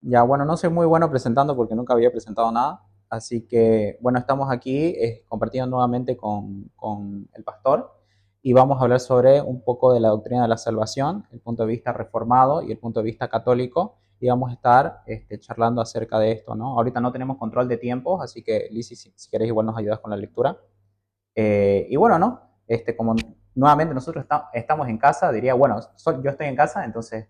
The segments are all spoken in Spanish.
Ya, bueno, no soy muy bueno presentando porque nunca había presentado nada. Así que, bueno, estamos aquí compartiendo nuevamente con el pastor y vamos a hablar sobre un poco de la doctrina de la salvación, el punto de vista reformado y el punto de vista católico. Y vamos a estar charlando acerca de esto, ¿no? Ahorita no tenemos control de tiempos, así que, Lizzy, si querés, igual nos ayudas con la lectura. Y bueno, ¿no? Como nuevamente nosotros estamos en casa, diría, bueno, yo estoy en casa, entonces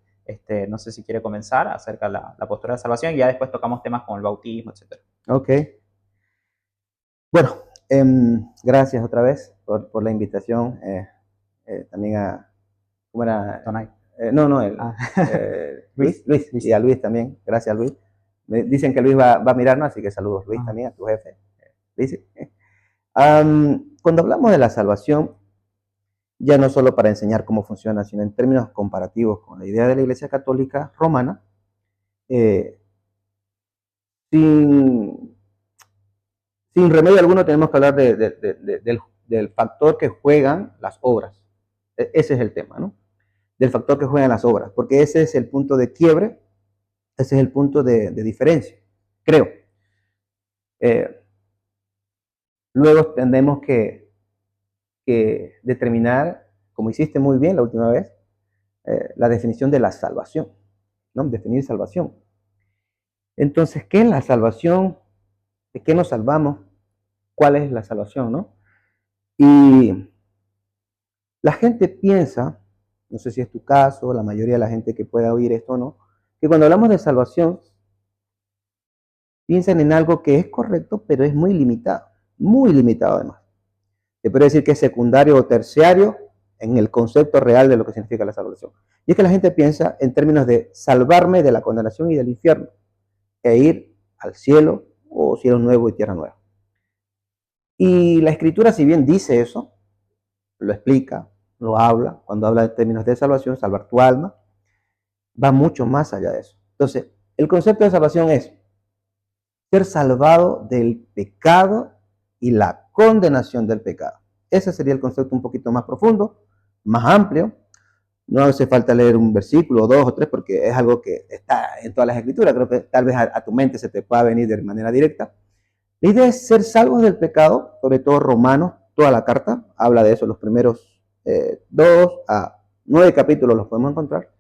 no sé si quiere comenzar acerca de la postura de salvación y ya después tocamos temas como el bautismo, etcétera. Ok. Bueno, gracias otra vez por la invitación. También ¿cómo era? Tonay. No, no, Ah, Luis, Luis, Luis, y Luis. a Luis también. Gracias, Luis. Me dicen que Luis va a mirarnos, así que saludos, Luis, Ah, también, a tu jefe. Luis. Cuando hablamos de la salvación, ya no solo para enseñar cómo funciona, sino en términos comparativos con la idea de la Iglesia Católica Romana, eh, sin, sin remedio alguno tenemos que hablar del factor que juegan las obras. Ese es el tema, ¿no? Del factor que juegan las obras, porque ese es el punto de quiebre, ese es el punto de diferencia, creo. Eh, Luego tendremos que determinar, como hiciste muy bien la última vez, la definición de la salvación, ¿no? Definir salvación. Entonces, ¿qué es la salvación? ¿De qué nos salvamos? ¿Cuál es la salvación, no? Y la gente piensa, no sé si es tu caso, la mayoría de la gente que pueda oír esto o no, que cuando hablamos de salvación, piensan en algo que es correcto, pero es muy limitado además. Se puede decir que es secundario o terciario en el concepto real de lo que significa la salvación. Y es que la gente piensa en términos de salvarme de la condenación y del infierno, e ir al cielo o cielo nuevo y tierra nueva. Y la escritura, si bien dice eso, lo explica, lo habla, cuando habla en términos de salvación, salvar tu alma, va mucho más allá de eso. Entonces, el concepto de salvación es ser salvado del pecado y la condenación del pecado. Ese sería el concepto un poquito más profundo, más amplio. No hace falta leer un versículo, dos o tres, porque es algo que está en todas las escrituras. Creo que tal vez a tu mente se te pueda venir de manera directa. La idea es ser salvos del pecado, sobre todo Romanos, toda la carta habla de eso, los primeros 2 a 9 capítulos los podemos encontrar,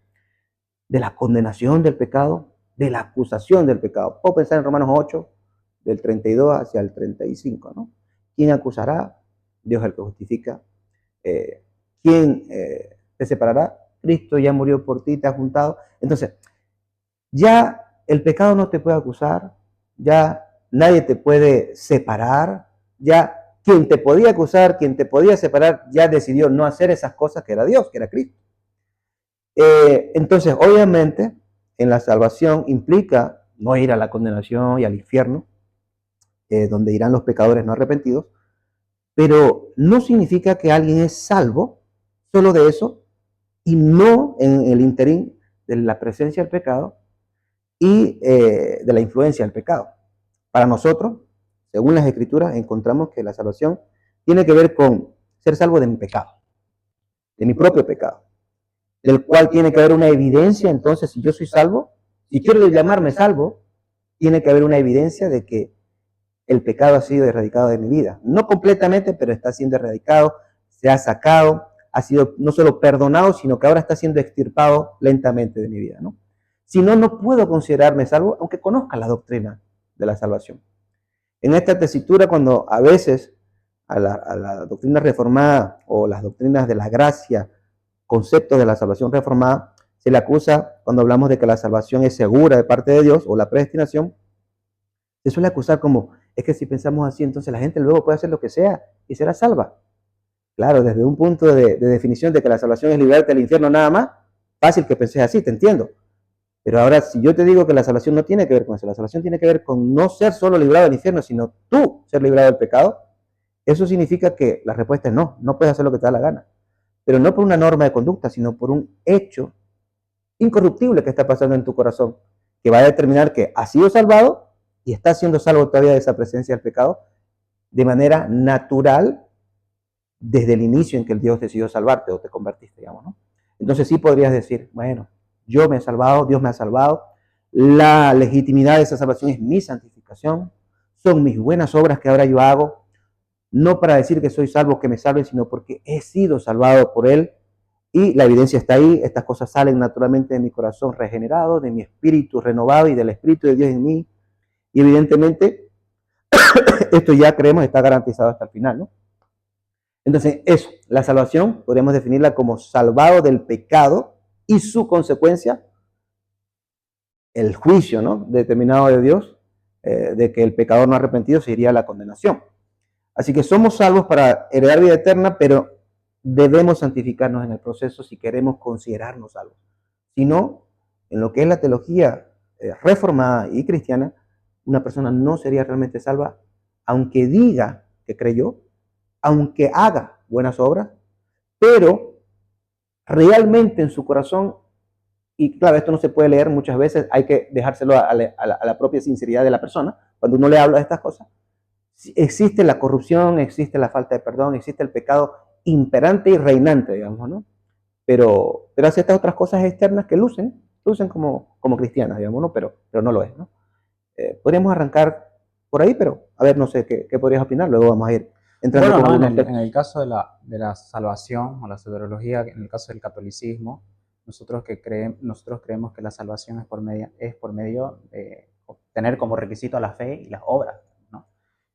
de la condenación del pecado, de la acusación del pecado. Puedo pensar en Romanos 8, del 32 hacia el 35, ¿no? ¿Quién acusará? Dios es el que justifica. Eh, ¿Quién te separará? Cristo ya murió por ti, te ha juntado. Entonces, ya el pecado no te puede acusar, ya nadie te puede separar, ya quien te podía acusar, quien te podía separar, ya decidió no hacer esas cosas que era Dios, que era Cristo. Entonces, obviamente, en la salvación implica no ir a la condenación y al infierno, donde irán los pecadores no arrepentidos, pero no significa que alguien es salvo solo de eso y no en el interín de la presencia del pecado y de la influencia del pecado. Para nosotros, según las escrituras, encontramos que la salvación tiene que ver con ser salvo de mi pecado, de mi propio pecado, del cual tiene que haber una evidencia. Entonces, si yo soy salvo, si quiero llamarme salvo, tiene que haber una evidencia de que el pecado ha sido erradicado de mi vida. No completamente, pero está siendo erradicado, se ha sacado, ha sido no solo perdonado, sino que ahora está siendo extirpado lentamente de mi vida, ¿no? Si no, no puedo considerarme salvo, aunque conozca la doctrina de la salvación. En esta tesitura, cuando a veces a la doctrina reformada o las doctrinas de la gracia, conceptos de la salvación reformada, se le acusa, cuando hablamos de que la salvación es segura de parte de Dios o la predestinación, se suele acusar como, es que si pensamos así, entonces la gente luego puede hacer lo que sea y será salva. Claro, desde un punto de definición de que la salvación es liberarte del infierno nada más, fácil que penses así, te entiendo. Pero ahora, si yo te digo que la salvación no tiene que ver con eso, la salvación tiene que ver con no ser solo librado del infierno, sino tú ser librado del pecado, eso significa que la respuesta es no, no puedes hacer lo que te da la gana. Pero no por una norma de conducta, sino por un hecho incorruptible que está pasando en tu corazón, que va a determinar que has sido salvado y estás siendo salvo todavía de esa presencia del pecado de manera natural desde el inicio en que el Dios decidió salvarte o te convertiste, digamos, ¿no? Entonces sí podrías decir, bueno, yo me he salvado, Dios me ha salvado, La legitimidad de esa salvación es mi santificación, son mis buenas obras que ahora yo hago, no para decir que soy salvo, que me salven, sino porque he sido salvado por Él. Y la evidencia está ahí, estas cosas salen naturalmente de mi corazón regenerado, de mi espíritu renovado y del Espíritu de Dios en mí. Y evidentemente, esto ya creemos está garantizado hasta el final, ¿no? Entonces, eso, la salvación, podríamos definirla como salvado del pecado y su consecuencia, el juicio, ¿no? Determinado de Dios, de que el pecador no arrepentido se iría a la condenación. Así que somos salvos para heredar vida eterna, pero debemos santificarnos en el proceso si queremos considerarnos salvos. Si no, en lo que es la teología reformada y cristiana, una persona no sería realmente salva, aunque diga que creyó, aunque haga buenas obras, pero realmente en su corazón, y claro, esto no se puede leer muchas veces, hay que dejárselo a la propia sinceridad de la persona, cuando uno le habla de estas cosas, existe la corrupción, existe la falta de perdón, existe el pecado imperante y reinante, digamos, ¿no? Pero hace estas otras cosas externas que lucen como cristianas, digamos, ¿no? Pero no lo es, ¿no? Podríamos arrancar por ahí, pero a ver, no sé, ¿qué podrías opinar? Luego vamos a ir entrando Bueno, con ¿no? algunos En textos. el caso de la salvación o la soteriología, en el caso del catolicismo, nosotros creemos que la salvación es por medio de tener como requisito la fe y las obras, ¿no?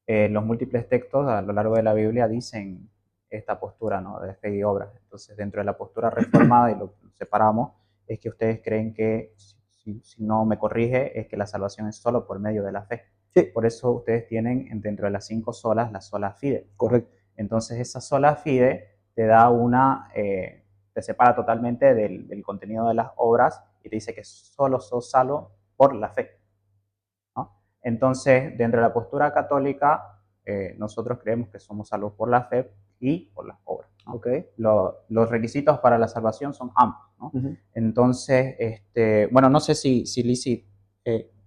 Los múltiples textos a lo largo de la Biblia dicen esta postura, ¿no? De fe y obras. Entonces, dentro de la postura reformada, y lo separamos, es que ustedes creen que, si no me corrige, es que la salvación es solo por medio de la fe. Sí, Por eso ustedes tienen dentro de las 5 solas la sola fide. correcto. Entonces esa sola fide te da te separa totalmente del contenido de las obras y te dice que solo sos salvo por la fe, ¿no? Entonces, dentro de la postura católica, nosotros creemos que somos salvos por la fe y por las obras, ¿no? Okay. Los requisitos para la salvación son amplios, ¿no? Entonces, bueno, no sé si Lizzy,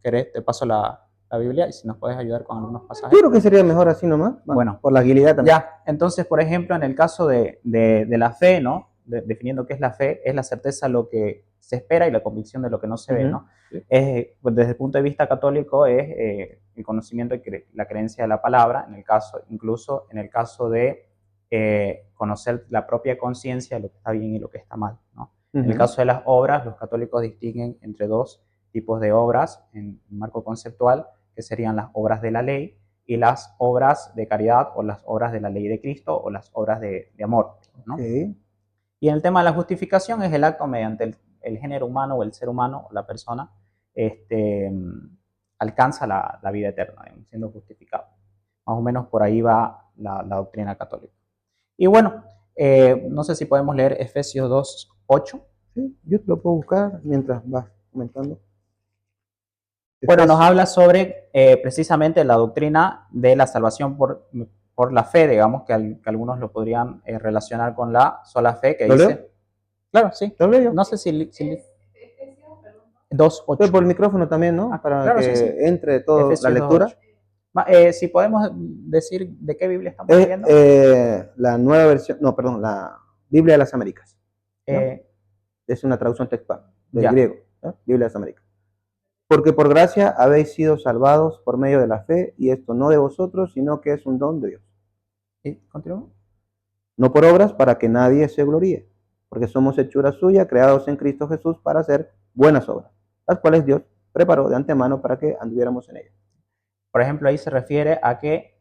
querés, te paso la Biblia y si nos puedes ayudar con algunos pasajes. Yo creo que sería mejor así nomás, Bueno, por la agilidad también. ya, entonces, por ejemplo, en el caso de la fe, ¿no? Definiendo qué es la fe, es la certeza de lo que se espera y la convicción de lo que no se ve, ¿no? Sí. Pues, desde el punto de vista católico es el conocimiento y la creencia de la palabra, incluso en el caso de conocer la propia conciencia de lo que está bien y lo que está mal, ¿no? En el caso de las obras, los católicos distinguen entre dos tipos de obras en marco conceptual, que serían las obras de la ley y las obras de caridad o las obras de la ley de Cristo o las obras de amor, ¿no? Okay. Y en el tema de la justificación es el acto mediante el género humano o el ser humano o la persona alcanza la vida eterna, digamos, siendo justificado. Más o menos por ahí va la doctrina católica. Y bueno, no sé si podemos leer Efesios 2:8. Sí, yo te lo puedo buscar mientras vas comentando. Bueno, nos habla sobre precisamente la doctrina de la salvación por la fe, digamos, que algunos lo podrían relacionar con la sola fe, que ¿Lo dice. leo? Claro, sí. ¿Lo leo yo? No sé si 2:8. Pero por el micrófono también, ¿no? Para Claro, que sí, sí. entre toda la Efesios lectura. 2:8. Si podemos decir de qué Biblia estamos leyendo. La nueva versión, no, perdón, la Biblia de las Américas. ¿No? Es una traducción textual del Ya. griego, ¿no? Biblia de las Américas. Porque por gracia habéis sido salvados por medio de la fe, y esto no de vosotros, sino que es un don de Dios. ¿Y continúa? No por obras para que nadie se gloríe, porque somos hechura suya, creados en Cristo Jesús para hacer buenas obras, las cuales Dios preparó de antemano para que anduviéramos en ellas. Por ejemplo, ahí se refiere a que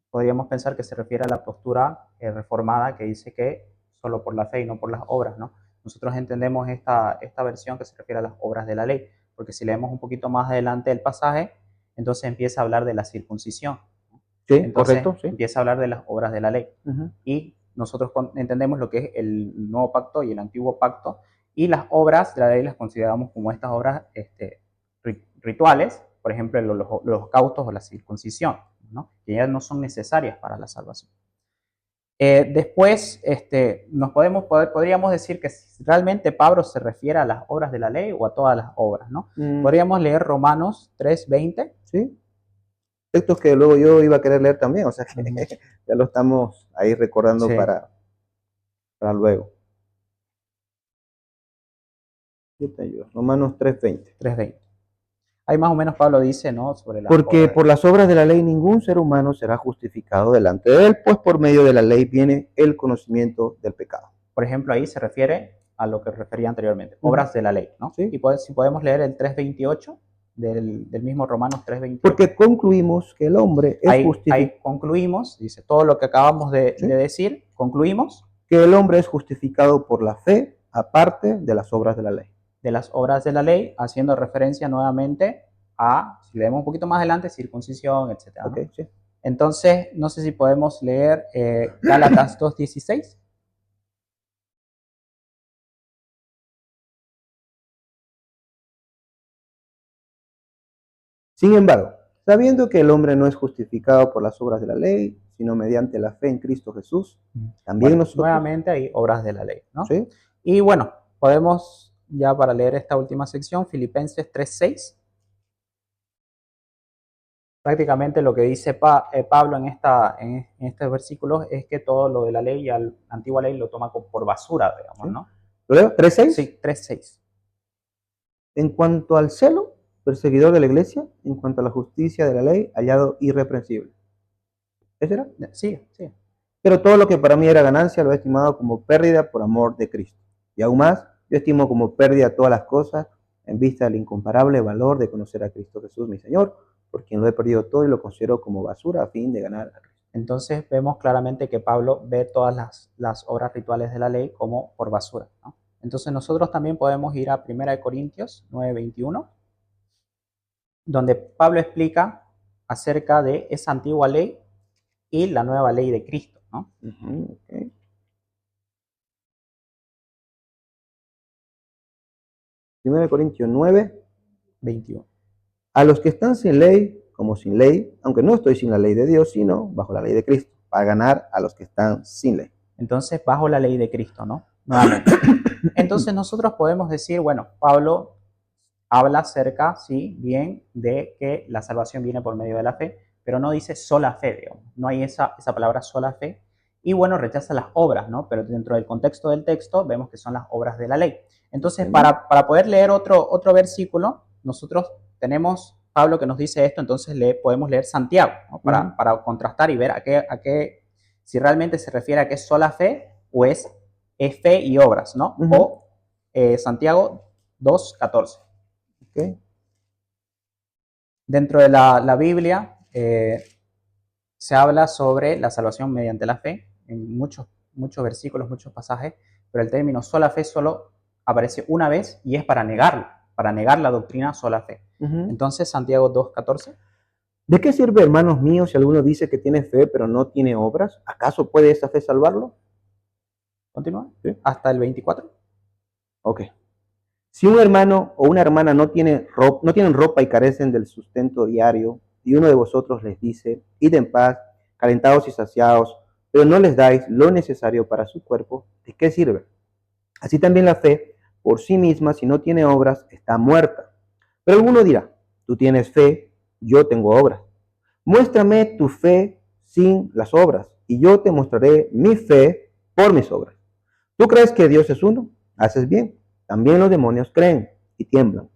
podríamos pensar que se refiere a la postura reformada que dice que solo por la fe y no por las obras, ¿no? Nosotros entendemos esta versión que se refiere a las obras de la ley, porque si leemos un poquito más adelante el pasaje, entonces empieza a hablar de la circuncisión, ¿no? Sí, Entonces correcto, sí. empieza a hablar de las obras de la ley. Y nosotros entendemos lo que es el nuevo pacto y el antiguo pacto, y las obras de la ley las consideramos como estas obras rituales, por ejemplo, los holocaustos o la circuncisión, ¿no? Que ya no son necesarias para la salvación. Después, podríamos decir que realmente Pablo se refiere a las obras de la ley o a todas las obras, ¿no? Podríamos leer Romanos 3:20. Sí. Textos que luego yo iba a querer leer también, o sea que ya lo estamos ahí recordando Sí. para luego. Yo te ayudo. Romanos 3:20. 3:20. Ahí más o menos Pablo dice, ¿no? Sobre las Porque obras. por las obras de la ley ningún ser humano será justificado delante de él, pues por medio de la ley viene el conocimiento del pecado. Por ejemplo, ahí se refiere a lo que refería anteriormente, obras de la ley, ¿no? ¿Sí? Y si podemos leer el 3:28 del mismo Romanos 3:28. Porque concluimos que el hombre es Ahí concluimos, dice, todo lo que acabamos de decir, concluimos que el hombre es justificado por la fe, aparte de las obras de la ley. De las obras de la ley, haciendo referencia nuevamente a, si leemos un poquito más adelante, circuncisión, etc. ¿no? Okay, sí. Entonces, no sé si podemos leer Gálatas 2:16. Sin embargo, sabiendo que el hombre no es justificado por las obras de la ley, sino mediante la fe en Cristo Jesús, también nosotros... Nuevamente hay obras de la ley, ¿no? ¿Sí? Y bueno, podemos, ya para leer esta última sección, Filipenses 3:6. Prácticamente lo que dice Pablo en estos versículos es que todo lo de la ley, la antigua ley, lo toma por basura, digamos, ¿Sí? ¿no? ¿Lo leo? ¿3:6? Sí, 3:6. En cuanto al celo, perseguidor de la iglesia, en cuanto a la justicia de la ley, hallado irreprensible. ¿Ese era? Sí, sí. Pero todo lo que para mí era ganancia lo he estimado como pérdida por amor de Cristo. Y aún más, yo estimo como pérdida todas las cosas en vista del incomparable valor de conocer a Cristo Jesús, mi Señor, por quien lo he perdido todo y lo considero como basura a fin de ganar a Cristo. Entonces vemos claramente que Pablo ve todas las obras rituales de la ley como por basura, ¿no? Entonces nosotros también podemos ir a 1 Corintios 9:21, donde Pablo explica acerca de esa antigua ley y la nueva ley de Cristo, ¿no? Okay. 1 Corintios 9:21. A los que están sin ley, como sin ley, aunque no estoy sin la ley de Dios, sino bajo la ley de Cristo, para ganar a los que están sin ley. Entonces, bajo la ley de Cristo, ¿no? Nuevamente. Entonces nosotros podemos decir, bueno, Pablo habla acerca, sí, bien, de que la salvación viene por medio de la fe, pero no dice sola fe, digamos. No hay esa palabra sola fe. Y bueno, rechaza las obras, ¿no? Pero dentro del contexto del texto vemos que son las obras de la ley. Entonces, para poder leer otro versículo, nosotros tenemos Pablo que nos dice esto, entonces podemos leer Santiago, ¿no? Para contrastar y ver si realmente se refiere a que es sola fe o es fe y obras, ¿no? O Santiago 2:14. Okay. Dentro de la Biblia se habla sobre la salvación mediante la fe en muchos versículos, muchos pasajes, pero el término sola fe solo aparece una vez y es para negar la doctrina sola fe. Entonces, Santiago 2:14. ¿De qué sirve, hermanos míos, si alguno dice que tiene fe pero no tiene obras? ¿Acaso puede esa fe salvarlo? Continúa. ¿Sí? Hasta el 24. Ok. Si un hermano o una hermana no tienen ropa y carecen del sustento diario, y uno de vosotros les dice, id en paz, calentados y saciados, pero no les dais lo necesario para su cuerpo, ¿de qué sirve? Así también la fe, por sí misma, si no tiene obras, está muerta. Pero alguno dirá, tú tienes fe, yo tengo obras. Muéstrame tu fe sin las obras, y yo te mostraré mi fe por mis obras. ¿Tú crees que Dios es uno? Haces bien. También los demonios creen y tiemblan.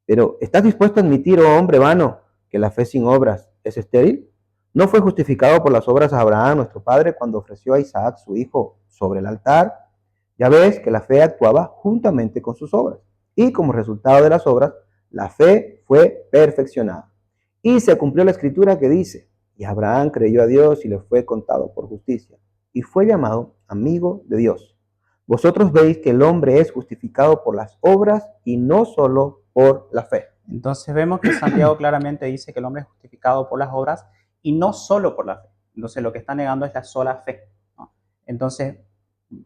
Pero ¿estás dispuesto a admitir, oh hombre vano, que la fe sin obras es estéril? ¿No fue justificado por las obras a Abraham, nuestro padre, cuando ofreció a Isaac, su hijo, sobre el altar? Ya ves que la fe actuaba juntamente con sus obras. Y como resultado de las obras, la fe fue perfeccionada. Y se cumplió la escritura que dice, y Abraham creyó a Dios y le fue contado por justicia, y fue llamado amigo de Dios. Vosotros veis que el hombre es justificado por las obras y no solo por la fe. Entonces vemos que Santiago claramente dice que el hombre es justificado por las obras y no solo por la fe. Entonces lo que está negando es la sola fe, ¿no? Entonces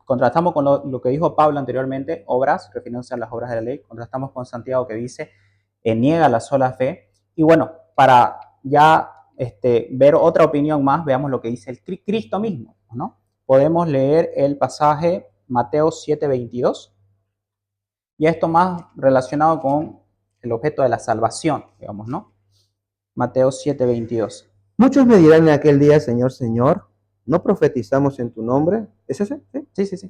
contrastamos con lo que dijo Pablo anteriormente, obras, refiriéndose a las obras de la ley, contrastamos con Santiago que dice, niega la sola fe. Y bueno, para ya ver otra opinión más, veamos lo que dice el Cristo mismo, ¿no? Podemos leer el pasaje Mateo 7:22, y esto más relacionado con el objeto de la salvación, digamos, ¿no? Mateo 7:22. Muchos me dirán en aquel día, Señor, Señor, ¿no profetizamos en tu nombre? ¿Es ese? Sí, sí, sí.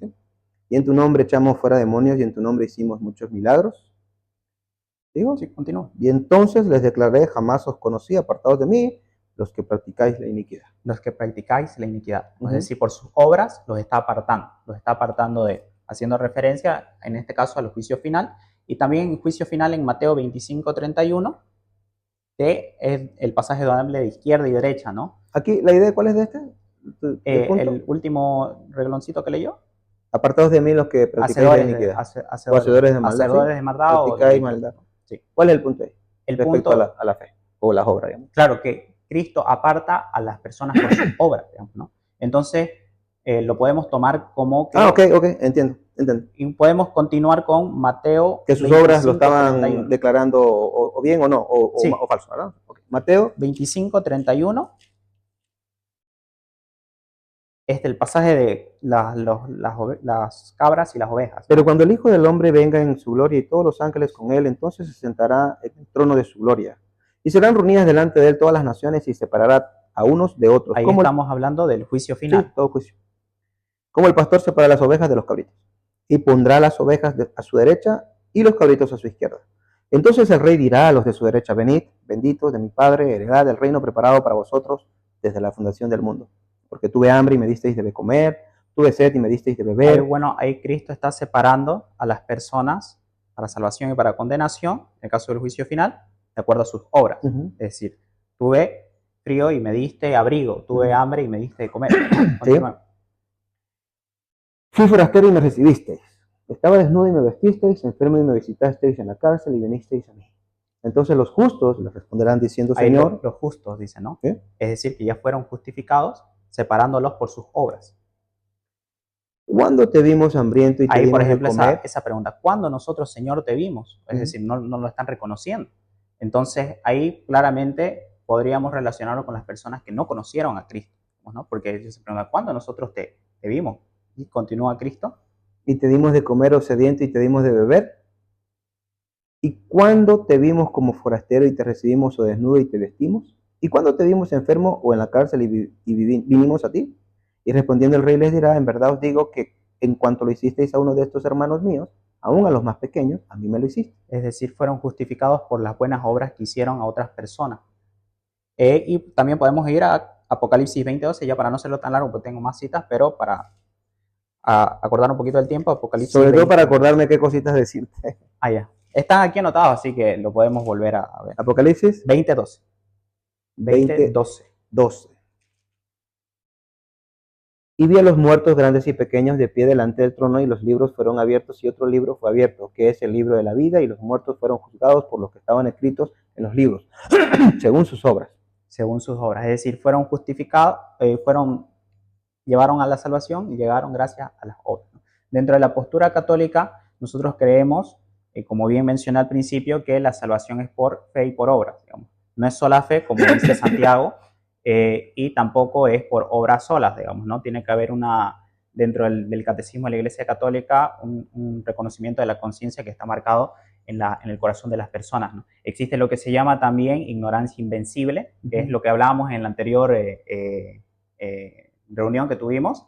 Y en tu nombre echamos fuera demonios y en tu nombre hicimos muchos milagros. ¿Digo? Sí, continúa. Y entonces les declaré, jamás os conocí, apartados de mí, los que practicáis la iniquidad. Los que practicáis la iniquidad. Es Ujú. decir, por sus obras los está apartando de, haciendo referencia, en este caso, al juicio final, y también el juicio final en Mateo 25:31, que es el pasaje donde habla de izquierda y derecha, ¿no? Aquí, ¿la idea cuál es de este? ¿El punto? El último regloncito que leyó, Apartados de mí los que practicáis la hacedores de, iniquidad. O hacedores, hacedores de maldad, sí. hacedores de maldad o Practicáis delicto. maldad. Sí. ¿Cuál es el punto ahí? El Respecto punto, a la fe o las obras, digamos. claro, que Cristo aparta a las personas por sus obras, digamos, ¿no? Entonces, lo podemos tomar como que... Ok, entiendo. Y podemos continuar con Mateo Que sus obras lo 25:31. estaban declarando o bien o no, Sí, o falso, ¿verdad? Okay. Mateo 25:31 es el pasaje de las cabras y las ovejas. Pero cuando el Hijo del Hombre venga en su gloria y todos los ángeles con él, entonces se sentará en el trono de su gloria. Y serán reunidas delante de él todas las naciones y separará a unos de otros. Ahí estamos hablando del juicio final. Sí, todo juicio. Como el pastor separa las ovejas de los cabritos. Y pondrá las ovejas a su derecha y los cabritos a su izquierda. Entonces el rey dirá a los de su derecha, venid, benditos de mi Padre, heredad del reino preparado para vosotros desde la fundación del mundo. Porque tuve hambre y me disteis de comer, tuve sed y me disteis de beber. Ahí Cristo está separando a las personas para salvación y para condenación, en el caso del juicio final, de acuerdo a sus obras. Es decir, tuve frío y me diste abrigo, tuve hambre y me diste de comer. ¿Sí? Fui forastero y me recibisteis. Estaba desnudo y me vestisteis, enfermo y me visitasteis en la cárcel y vinisteis a mí. Entonces los justos les responderán diciendo, Señor. Los justos, dicen, ¿no? ¿Sí? Es decir, que ya fueron justificados separándolos por sus obras. ¿Cuándo te vimos hambriento y te Ahí, dimos por ejemplo, de comer? esa pregunta, ¿cuándo nosotros, Señor, te vimos? Es decir, no lo están reconociendo. Entonces, ahí claramente podríamos relacionarlo con las personas que no conocieron a Cristo, ¿no? Porque ellos se preguntan, ¿cuándo nosotros te vimos? Y continúa Cristo. ¿Y te dimos de comer o sediento y te dimos de beber? ¿Y cuándo te vimos como forastero y te recibimos o desnudo y te vestimos? ¿Y cuándo te vimos enfermo o en la cárcel y vinimos a ti? Y respondiendo el rey les dirá, en verdad os digo que en cuanto lo hicisteis a uno de estos hermanos míos, aún a los más pequeños, a mí me lo hiciste. Es decir, fueron justificados por las buenas obras que hicieron a otras personas. Y también podemos ir a Apocalipsis 20:12, ya para no hacerlo tan largo, porque tengo más citas, pero para acordar un poquito del tiempo, Apocalipsis Sobre todo para acordarme qué cositas decirte. Ya. Están aquí anotados, así que lo podemos volver a ver. Apocalipsis 20:12. 20:12. Y vi a los muertos grandes y pequeños de pie delante del trono, y los libros fueron abiertos, y otro libro fue abierto, que es el libro de la vida, y los muertos fueron juzgados por los que estaban escritos en los libros, según sus obras. Según sus obras, es decir, fueron justificados, llevaron a la salvación y llegaron gracias a las obras. Dentro de la postura católica, nosotros creemos, como bien mencioné al principio, que la salvación es por fe y por obras. Digamos. No es sola fe, como dice Santiago, y tampoco es por obras solas, digamos, ¿no? Tiene que haber dentro del catecismo de la Iglesia Católica, un reconocimiento de la conciencia que está marcado en el corazón de las personas, ¿no? Existe lo que se llama también ignorancia invencible, que es lo que hablábamos en la anterior reunión que tuvimos,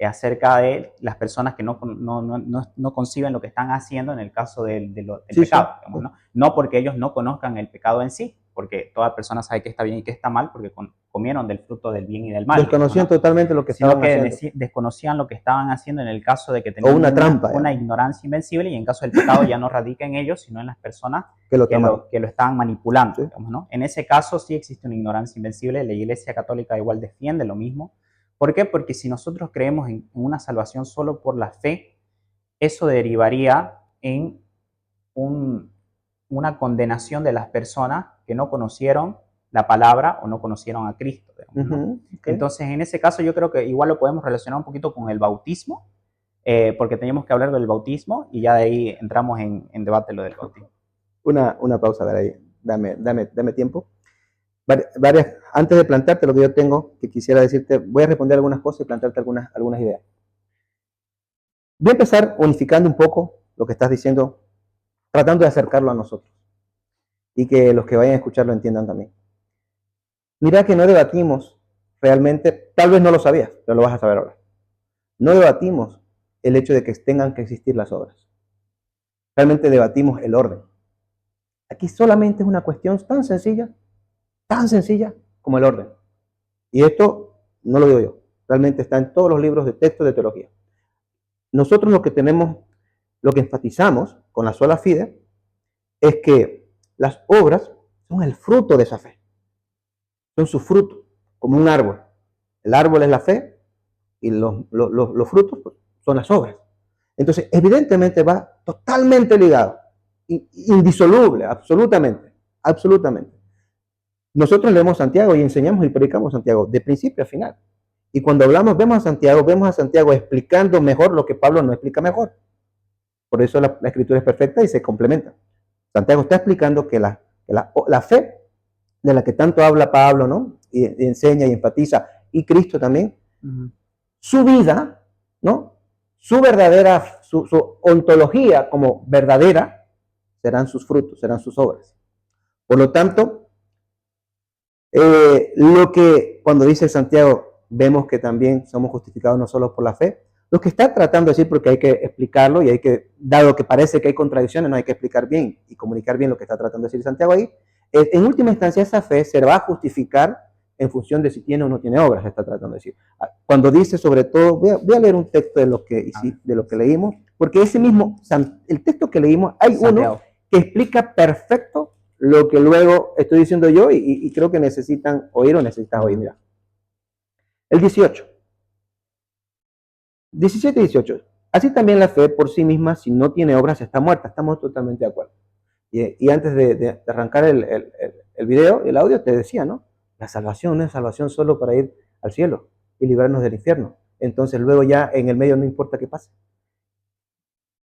acerca de las personas que no conciben lo que están haciendo en el caso del pecado. Sí. Digamos, ¿no? No porque ellos no conozcan el pecado en sí, porque toda persona sabe que está bien y que está mal, porque comieron del fruto del bien y del mal. Desconocían totalmente lo que estaban haciendo. Desconocían lo que estaban haciendo en el caso de que tenían una trampa, una ignorancia invencible, y en caso del pecado ya no radica en ellos, sino en las personas que lo estaban manipulando. ¿Sí? Digamos, ¿no? En ese caso sí existe una ignorancia invencible. La Iglesia Católica igual defiende lo mismo. ¿Por qué? Porque si nosotros creemos en una salvación solo por la fe, eso derivaría en una condenación de las personas que no conocieron la palabra o no conocieron a Cristo. Digamos, ¿no? Okay. Entonces, en ese caso yo creo que igual lo podemos relacionar un poquito con el bautismo, porque tenemos que hablar del bautismo y ya de ahí entramos en debate lo del bautismo. Una pausa, a ver ahí. Dame tiempo. Antes de plantearte lo que yo tengo, que quisiera decirte, voy a responder algunas cosas y plantearte algunas ideas. Voy a empezar unificando un poco lo que estás diciendo, tratando de acercarlo a nosotros y que los que vayan a escuchar lo entiendan también. Mira que no debatimos realmente, tal vez no lo sabías, pero lo vas a saber ahora. No debatimos el hecho de que tengan que existir las obras. Realmente debatimos el orden. Aquí solamente es una cuestión tan sencilla como el orden. Y esto no lo digo yo, realmente está en todos los libros de texto de teología. Nosotros lo que tenemos, lo que enfatizamos con la sola fide, es que las obras son el fruto de esa fe. Son su fruto, como un árbol. El árbol es la fe y los frutos son las obras. Entonces, evidentemente va totalmente ligado, indisoluble, absolutamente, absolutamente. Nosotros leemos Santiago y enseñamos y predicamos Santiago de principio a final. Y cuando hablamos, vemos a Santiago explicando mejor lo que Pablo no explica mejor. Por eso la escritura es perfecta y se complementa. Santiago está explicando que la fe de la que tanto habla Pablo, ¿no? Y enseña y enfatiza, y Cristo también, su vida, ¿no? Su verdadera, su ontología como verdadera, serán sus frutos, serán sus obras. Por lo tanto, lo que cuando dice Santiago, vemos que también somos justificados no solo por la fe, lo que está tratando de decir, porque hay que explicarlo y hay que, dado que parece que hay contradicciones, no hay que explicar bien y comunicar bien lo que está tratando de decir Santiago ahí, en última instancia esa fe se va a justificar en función de si tiene o no tiene obras, está tratando de decir. Cuando dice sobre todo, voy a leer un texto de lo que leímos, porque ese mismo, el texto que leímos, hay Santiago. Uno que explica perfecto lo que luego estoy diciendo yo y creo que necesitan oír o necesitas oír. Mira. El 18. 17 y 18. Así también la fe por sí misma, si no tiene obras, está muerta. Estamos totalmente de acuerdo. Y antes de arrancar el video, el audio, te decía, ¿no? La salvación no es salvación solo para ir al cielo y librarnos del infierno. Entonces luego ya en el medio no importa qué pase.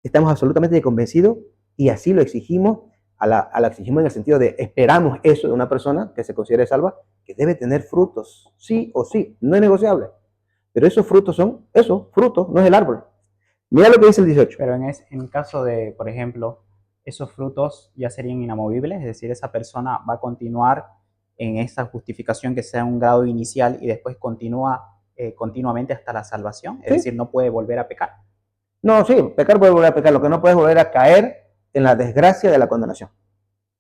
Estamos absolutamente convencidos y así lo exigimos, la exigimos en el sentido de esperamos eso de una persona que se considere salva, que debe tener frutos, sí o sí, no es negociable. Pero esos frutos son, esos frutos, no es el árbol. Mira lo que dice el 18. Pero en caso de, por ejemplo, esos frutos ya serían inamovibles, es decir, esa persona va a continuar en esa justificación que sea un grado inicial y después continúa continuamente hasta la salvación, es decir, no puede volver a pecar. No, sí, pecar puede volver a pecar, lo que no puede es volver a caer en la desgracia de la condenación.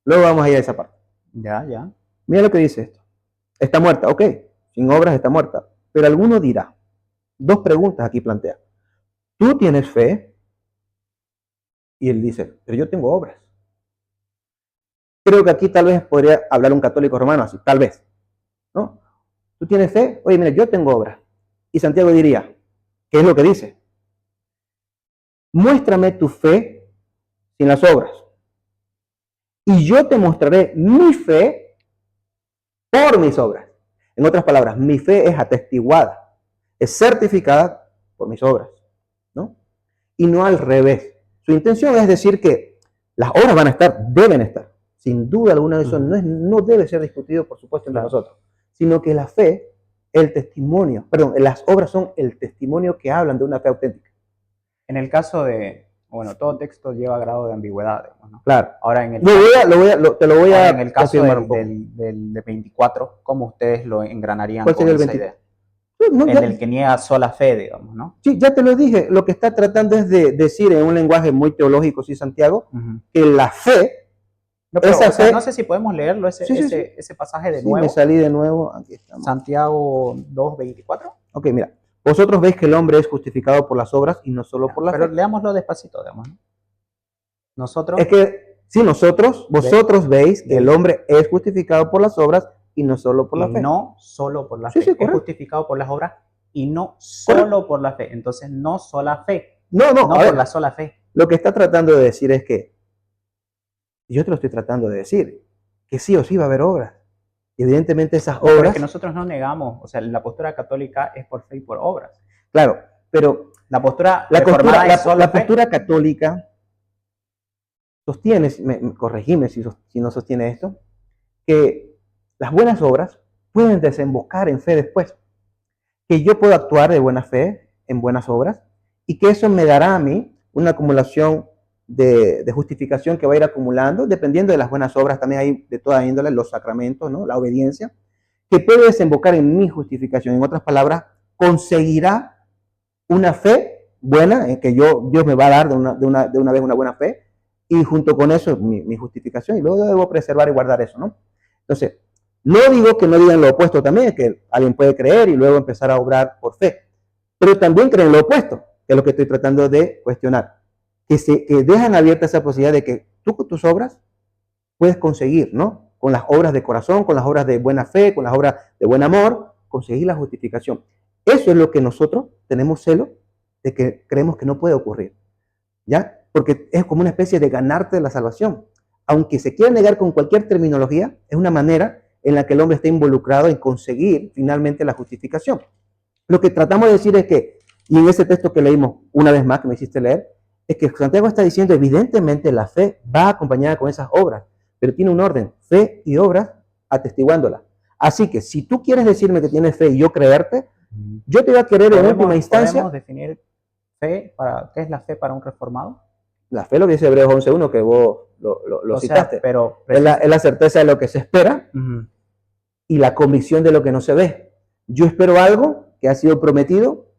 Luego vamos a ir a esa parte. Ya. Mira lo que dice esto. Está muerta, ok, sin obras está muerta. Pero alguno dirá, dos preguntas aquí plantea. ¿Tú tienes fe? Y él dice, pero yo tengo obras. Creo que aquí tal vez podría hablar un católico romano así, tal vez. ¿No? ¿Tú tienes fe? Oye, mira, yo tengo obras. Y Santiago diría, ¿qué es lo que dice? Muéstrame tu fe sin las obras. Y yo te mostraré mi fe por mis obras. En otras palabras, mi fe es atestiguada, es certificada por mis obras, ¿no? Y no al revés. Su intención es decir que las obras van a estar, deben estar. Sin duda alguna de eso no debe ser discutido, por supuesto, entre nosotros, sino que la fe, el testimonio, perdón, las obras son el testimonio que hablan de una fe auténtica. En el caso de, bueno, todo texto lleva grado de ambigüedad, ¿no? Claro. Ahora en el te lo voy a en el caso del 24, ¿cómo ustedes lo engranarían con esa idea? No, en el que niega sola fe, digamos, ¿no? Sí, ya te lo dije. Lo que está tratando es de decir en un lenguaje muy teológico, sí, Santiago, que la fe... No, pero, fe, no sé si podemos leerlo, ese pasaje de nuevo. Me salí de nuevo. Aquí estamos. Santiago 2:24. Ok, mira. Vosotros veis que el hombre es justificado por las obras y no solo por la fe. Pero leámoslo despacito, digamos, ¿no? Nosotros... Es que, sí, vosotros veis que el hombre es justificado por las obras y no solo por la fe. No solo por la fe. Es justificado por las obras y no solo por la fe. Entonces, no sola fe. No por la sola fe. Lo que está tratando de decir es que, yo te lo estoy tratando de decir, que sí o sí va a haber obras. Y evidentemente esas obras... Pero es que nosotros no negamos, o sea, la postura católica es por fe y por obras. Claro, pero la postura católica sostiene, corregime si no sostiene esto, que las buenas obras pueden desembocar en fe después. Que yo puedo actuar de buena fe en buenas obras y que eso me dará a mí una acumulación de justificación que va a ir acumulando, dependiendo de las buenas obras, también hay de toda índole, los sacramentos, ¿no? La obediencia, que puede desembocar en mi justificación. En otras palabras, conseguirá una fe buena, en que Dios me va a dar de una vez una buena fe, y junto con eso mi justificación, y luego debo preservar y guardar eso, ¿no? Entonces, no digo que no digan lo opuesto también, que alguien puede creer y luego empezar a obrar por fe, pero también creen lo opuesto, que es lo que estoy tratando de cuestionar, que dejan abierta esa posibilidad de que tú con tus obras puedes conseguir, ¿no? Con las obras de corazón, con las obras de buena fe, con las obras de buen amor, conseguir la justificación. Eso es lo que nosotros tenemos celo de que creemos que no puede ocurrir, ¿ya? Porque es como una especie de ganarte la salvación. Aunque se quiera negar con cualquier terminología, es una manera en la que el hombre está involucrado en conseguir finalmente la justificación. Lo que tratamos de decir es que, y en ese texto que leímos una vez más, que me hiciste leer, es que Santiago está diciendo, evidentemente la fe va acompañada con esas obras, pero tiene un orden, fe y obras atestiguándola. Así que si tú quieres decirme que tienes fe y yo creerte, yo te voy a querer en última instancia. ¿Podemos definir fe qué es la fe para un reformado? La fe, lo que dice Hebreos 11.1, que vos lo citaste, pero es la certeza de lo que se espera y la convicción de lo que no se ve. Yo espero algo que ha sido prometido,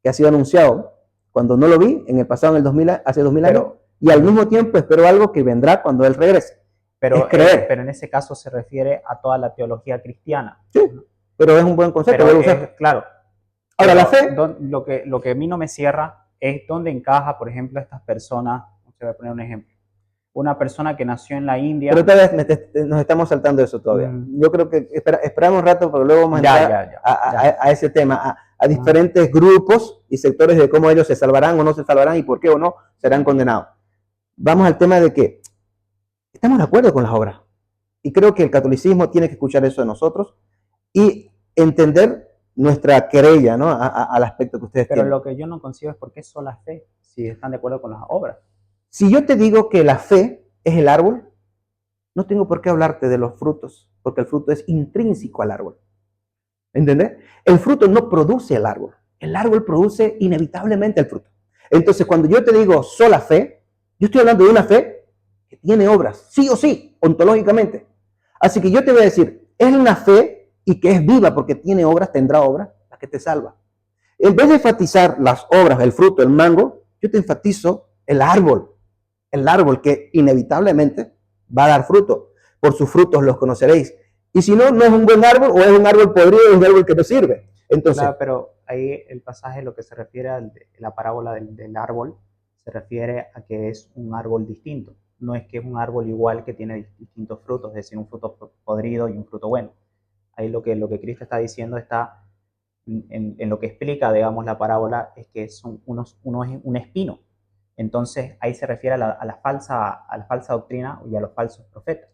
que ha sido anunciado, cuando no lo vi en el pasado, hace 2000 años, y al mismo tiempo espero algo que vendrá cuando Él regrese. Pero en ese caso se refiere a toda la teología cristiana. Sí, pero es un buen concepto. Claro. Ahora, la fe... Lo que a mí no me cierra es dónde encaja, por ejemplo, estas personas. Se voy a poner un ejemplo. Una persona que nació en la India... Pero todavía nos estamos saltando eso todavía. Yo creo que esperamos un rato, pero luego vamos a entrar a ese tema, a diferentes grupos y sectores de cómo ellos se salvarán o no se salvarán y por qué o no serán condenados. Vamos al tema de que estamos de acuerdo con las obras. Y creo que el catolicismo tiene que escuchar eso de nosotros y entender nuestra querella, ¿no? Al aspecto que ustedes tienen. Pero lo que yo no consigo es por qué sola fe, si están de acuerdo con las obras. Si yo te digo que la fe es el árbol, no tengo por qué hablarte de los frutos, porque el fruto es intrínseco al árbol. ¿Entendés? El fruto no produce el árbol produce inevitablemente el fruto. Entonces, cuando yo te digo sola fe, yo estoy hablando de una fe que tiene obras, sí o sí, ontológicamente. Así que yo te voy a decir, es una fe y que es viva porque tiene obras, tendrá obras, la que te salva. En vez de enfatizar las obras, el fruto, el mango, yo te enfatizo el árbol que inevitablemente va a dar fruto. Por sus frutos los conoceréis. Y si no, no es un buen árbol o es un árbol podrido, es un árbol que no sirve. Entonces, claro, pero ahí el pasaje, lo que se refiere a la parábola del árbol, se refiere a que es un árbol distinto. No es que es un árbol igual que tiene distintos frutos, es decir, un fruto podrido y un fruto bueno. Ahí lo que Cristo está diciendo está en lo que explica, digamos, la parábola, es que uno es un espino. Entonces ahí se refiere a la falsa doctrina y a los falsos profetas.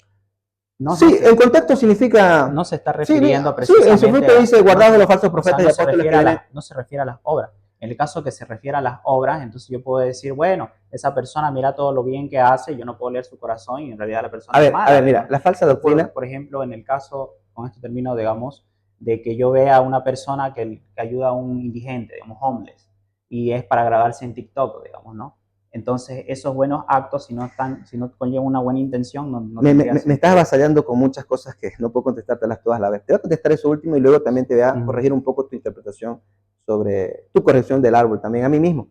El contexto significa... No se está refiriendo precisamente... Sí, en su fruto dice guardados de los falsos profetas y apóstoles que no se refiere a las obras. En el caso que se refiere a las obras, entonces yo puedo decir, bueno, esa persona mira todo lo bien que hace, yo no puedo leer su corazón y en realidad la persona es mala. A ver, mira, la falsa doctrina... Por ejemplo, en el caso, con esto termino, digamos, de que yo vea a una persona que ayuda a un indigente, digamos, homeless, y es para grabarse en TikTok, digamos, ¿no? Entonces, esos buenos actos, si no conllevan una buena intención, no me estás avasallando con muchas cosas que no puedo contestártelas todas a la vez. Te voy a contestar eso último y luego también te voy a corregir un poco tu interpretación sobre tu corrección del árbol, también a mí mismo.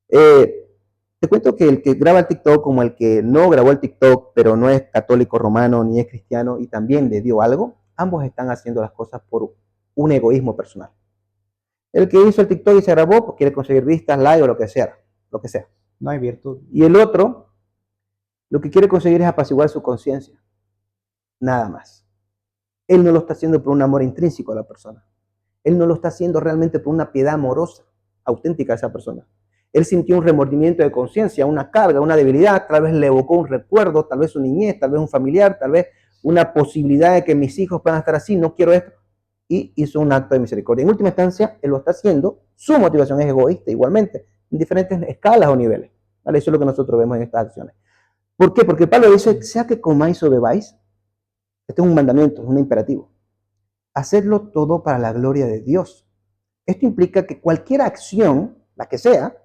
Te cuento que el que graba el TikTok como el que no grabó el TikTok, pero no es católico romano ni es cristiano y también le dio algo, ambos están haciendo las cosas por un egoísmo personal. El que hizo el TikTok y se grabó, pues quiere conseguir vistas, likes o lo que sea. No hay virtud. Y el otro, lo que quiere conseguir es apaciguar su conciencia. Nada más. Él no lo está haciendo por un amor intrínseco a la persona. Él no lo está haciendo realmente por una piedad amorosa, auténtica a esa persona. Él sintió un remordimiento de conciencia, una carga, una debilidad, tal vez le evocó un recuerdo, tal vez su niñez, tal vez un familiar, tal vez una posibilidad de que mis hijos puedan estar así, no quiero esto. Y hizo un acto de misericordia. En última instancia, él lo está haciendo, su motivación es egoísta igualmente, en diferentes escalas o niveles. ¿Vale? Eso es lo que nosotros vemos en estas acciones. ¿Por qué? Porque Pablo dice, sea que comáis o bebáis, este es un mandamiento, es un imperativo. Hacerlo todo para la gloria de Dios. Esto implica que cualquier acción, la que sea,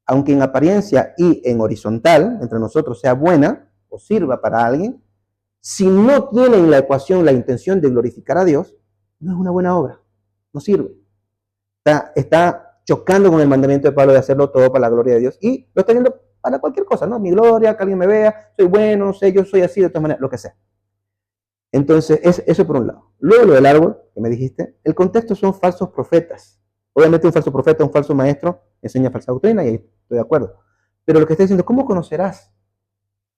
aunque en apariencia y en horizontal, entre nosotros sea buena o sirva para alguien, si no tiene en la ecuación la intención de glorificar a Dios, no es una buena obra, no sirve. Está chocando con el mandamiento de Pablo de hacerlo todo para la gloria de Dios y lo está haciendo para cualquier cosa, ¿no? Mi gloria, que alguien me vea, soy bueno, no sé, yo soy así de todas maneras, lo que sea. Entonces, eso por un lado. Luego lo del árbol, que me dijiste, el contexto son falsos profetas. Obviamente un falso profeta, un falso maestro, enseña falsa doctrina y ahí estoy de acuerdo. Pero lo que está diciendo, ¿cómo conocerás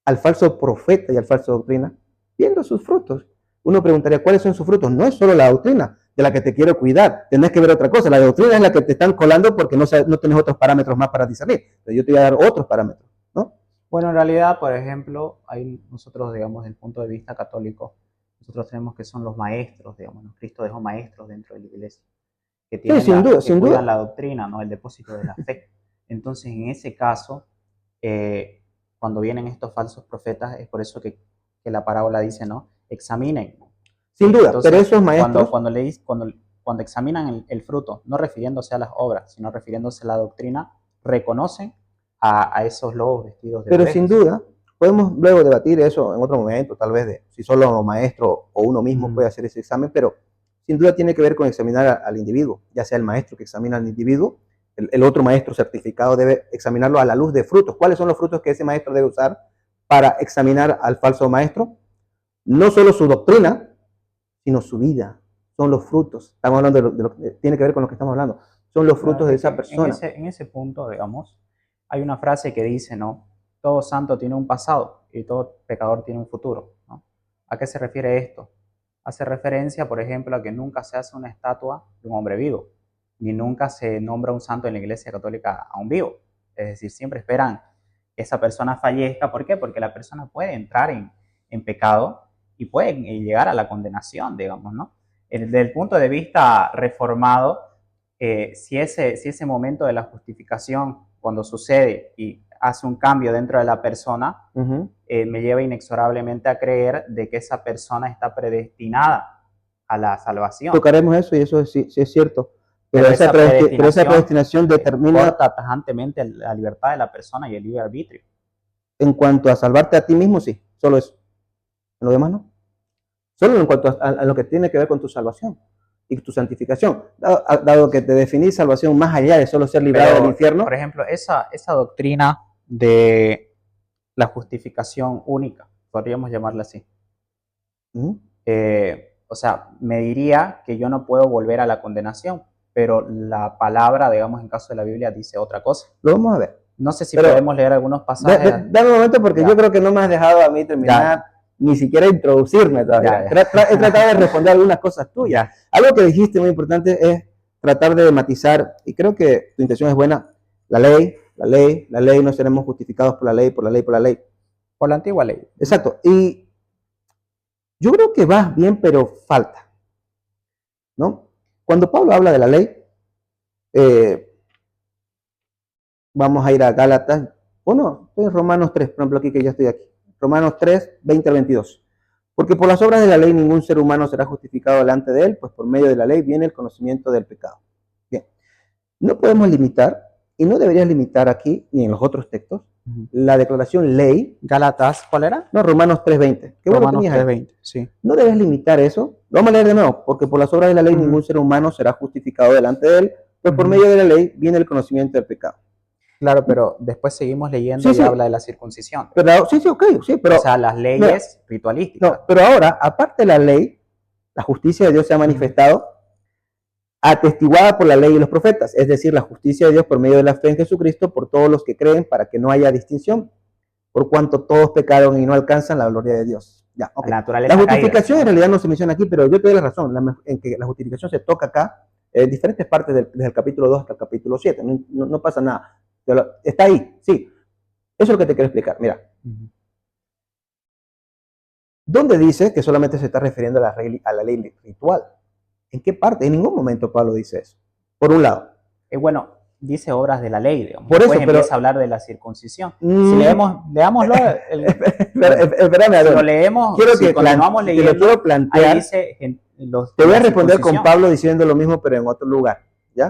al falso profeta y al falso doctrina? Viendo sus frutos. Uno preguntaría, ¿cuáles son sus frutos? No es solo la doctrina de la que te quiero cuidar, tenés que ver otra cosa. La doctrina es la que te están colando porque no tenés otros parámetros más para discernir. Pero yo te voy a dar otros parámetros, ¿no? Bueno, en realidad, por ejemplo, hay nosotros, digamos, desde el punto de vista católico, nosotros tenemos que son los maestros, digamos, ¿no? Cristo dejó maestros dentro de la iglesia, que Sí, tienen que sin cuidan duda. la doctrina, ¿no? El depósito de la fe. Entonces, en ese caso, cuando vienen estos falsos profetas, es por eso que la parábola dice, ¿no? Examinen. Sin duda, pero Entonces, esos maestros, cuando examinan el fruto, no refiriéndose a las obras, sino refiriéndose a la doctrina, reconocen a esos lobos vestidos de pero sin ovejas. duda, podemos luego debatir eso en otro momento, tal vez de si solo maestro o uno mismo puede hacer ese examen, pero sin duda tiene que ver con examinar al individuo, ya sea el maestro que examina al individuo, el otro maestro certificado debe examinarlo a la luz de frutos. ¿Cuáles son los frutos que ese maestro debe usar para examinar al falso maestro? No solo su doctrina, sino su vida. Son los frutos. Estamos hablando de lo que tiene que ver con lo que estamos hablando. Son los frutos de esa persona. En ese punto, digamos, hay una frase que dice, ¿no? Todo santo tiene un pasado y todo pecador tiene un futuro, ¿no? ¿A qué se refiere esto? Hace referencia, por ejemplo, a que nunca se hace una estatua de un hombre vivo, ni nunca se nombra un santo en la Iglesia Católica a un vivo. Es decir, siempre esperan que esa persona fallezca. ¿Por qué? Porque la persona puede entrar en pecado y puede llegar a la condenación, digamos, ¿no? Desde el punto de vista reformado, si ese momento de la justificación, cuando sucede y hace un cambio dentro de la persona, me lleva inexorablemente a creer de que esa persona está predestinada a la salvación. Tocaremos eso y eso sí es cierto. Pero esa predestinación determina corta tajantemente la libertad de la persona y el libre arbitrio. En cuanto a salvarte a ti mismo, sí, solo eso. En lo demás no. Solo en cuanto a lo que tiene que ver con tu salvación y tu santificación. Dado que te definís salvación más allá de solo ser librado del infierno. Por ejemplo, esa doctrina de la justificación única, podríamos llamarla así. O sea, me diría que yo no puedo volver a la condenación, pero la palabra, digamos, en caso de la Biblia, dice otra cosa. Lo vamos a ver. No sé si podemos leer algunos pasajes. Dame un momento porque yo creo que no me has dejado a mí terminar, ni siquiera introducirme todavía. He tratado de responder algunas cosas tuyas. Algo que dijiste muy importante es tratar de matizar, y creo que tu intención es buena, la ley, no seremos justificados por la ley. Por la antigua ley. Exacto. Y yo creo que vas bien, pero falta, ¿no? Cuando Pablo habla de la ley, vamos a ir a Gálatas, estoy en Romanos 3, por ejemplo, aquí que ya estoy aquí. Romanos 3, 20 al 22. Porque por las obras de la ley ningún ser humano será justificado delante de él, pues por medio de la ley viene el conocimiento del pecado. Bien, no podemos limitar, y no deberías limitar aquí, ni en los otros textos, la declaración ley. Gálatas, ¿cuál era? No, Romanos 3:20. Romanos 3:20, sí. No debes limitar eso. Lo vamos a leer de nuevo, porque por las obras de la ley ningún ser humano será justificado delante de él, pues por medio de la ley viene el conocimiento del pecado. Claro, pero después seguimos leyendo y habla de la circuncisión. Pero, pero, o sea, las leyes ritualísticas. No, pero ahora, aparte de la ley, la justicia de Dios se ha manifestado atestiguada por la ley y los profetas, es decir, la justicia de Dios por medio de la fe en Jesucristo por todos los que creen, para que no haya distinción, por cuanto todos pecaron y no alcanzan la gloria de Dios. Ya, okay. La justificación en realidad no se menciona aquí, pero yo te doy la razón, en que la justificación se toca acá, en diferentes partes desde el capítulo 2 hasta el capítulo 7, no pasa nada. Está ahí, sí. Eso es lo que te quiero explicar. Mira. ¿Dónde dice que solamente se está refiriendo a la ley ritual? ¿En qué parte? En ningún momento Pablo dice eso. Por un lado. Bueno, dice obras de la ley, digamos. Por eso, empieza a hablar de la circuncisión. Si leámoslo. Espérame, si lo leemos, quiero que continuamos leyendo, te lo quiero plantear. Ahí dice te voy a responder con Pablo diciendo lo mismo, pero en otro lugar. ¿Ya?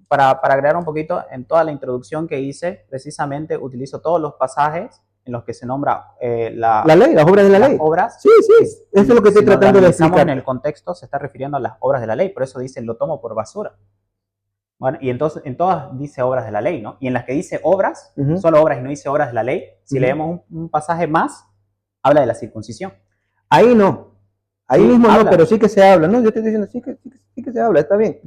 Para agregar un poquito, en toda la introducción que hice, precisamente utilizo todos los pasajes en los que se nombra la ley, las obras de la ley. Obras, sí, eso es lo que estoy tratando de explicar. En el contexto se está refiriendo a las obras de la ley, por eso dice, lo tomo por basura. Bueno, y entonces en todas dice obras de la ley, ¿no? Y en las que dice obras, Ujú. solo obras y no dice obras de la ley, si Ujú. leemos un pasaje más, habla de la circuncisión. Ahí no. Ahí Sí, mismo no, pero habla. sí que se habla. No, yo te estoy diciendo, sí que se habla, está bien.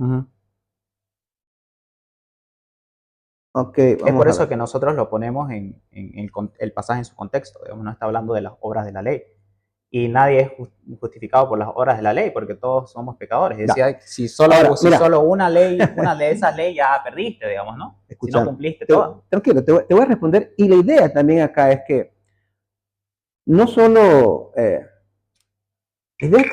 Ok, Es vamos por a eso ver. que nosotros lo ponemos el pasaje en su contexto. Digamos, no está hablando de las obras de la ley. Y nadie es justificado por las obras de la ley, porque todos somos pecadores. Y Ya. decía, si Ahora, solo, si mira, solo una ley, una de esas leyes ya perdiste, digamos, ¿no? Si no escuchame. cumpliste todas. Tranquilo, te voy a responder. Y la idea también acá es que no solo, la idea es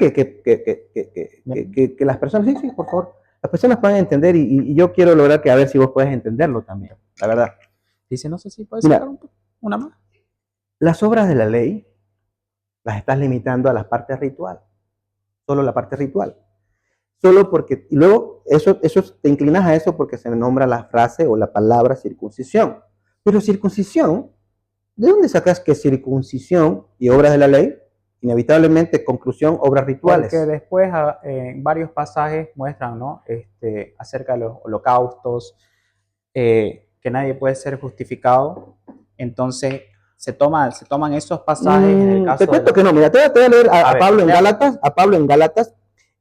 que las personas, sí, por favor, las personas puedan entender y yo quiero lograr que a ver si vos puedes entenderlo también, la verdad. Dice, no sé si puedes sacar Mira, una más. las obras de la ley las estás limitando a la parte ritual, solo la parte ritual. Solo porque, y luego eso te inclinas a eso porque se nombra la frase o la palabra circuncisión. Pero circuncisión, ¿de dónde sacas que circuncisión y obras de la ley? Inevitablemente, conclusión, obras Porque rituales. después en varios pasajes muestran, ¿no? Acerca de los holocaustos, que nadie puede ser justificado. Entonces se toman esos pasajes en el Te caso de cuento los... que no, mira, te voy a leer A a ver, Pablo en léalo. Gálatas,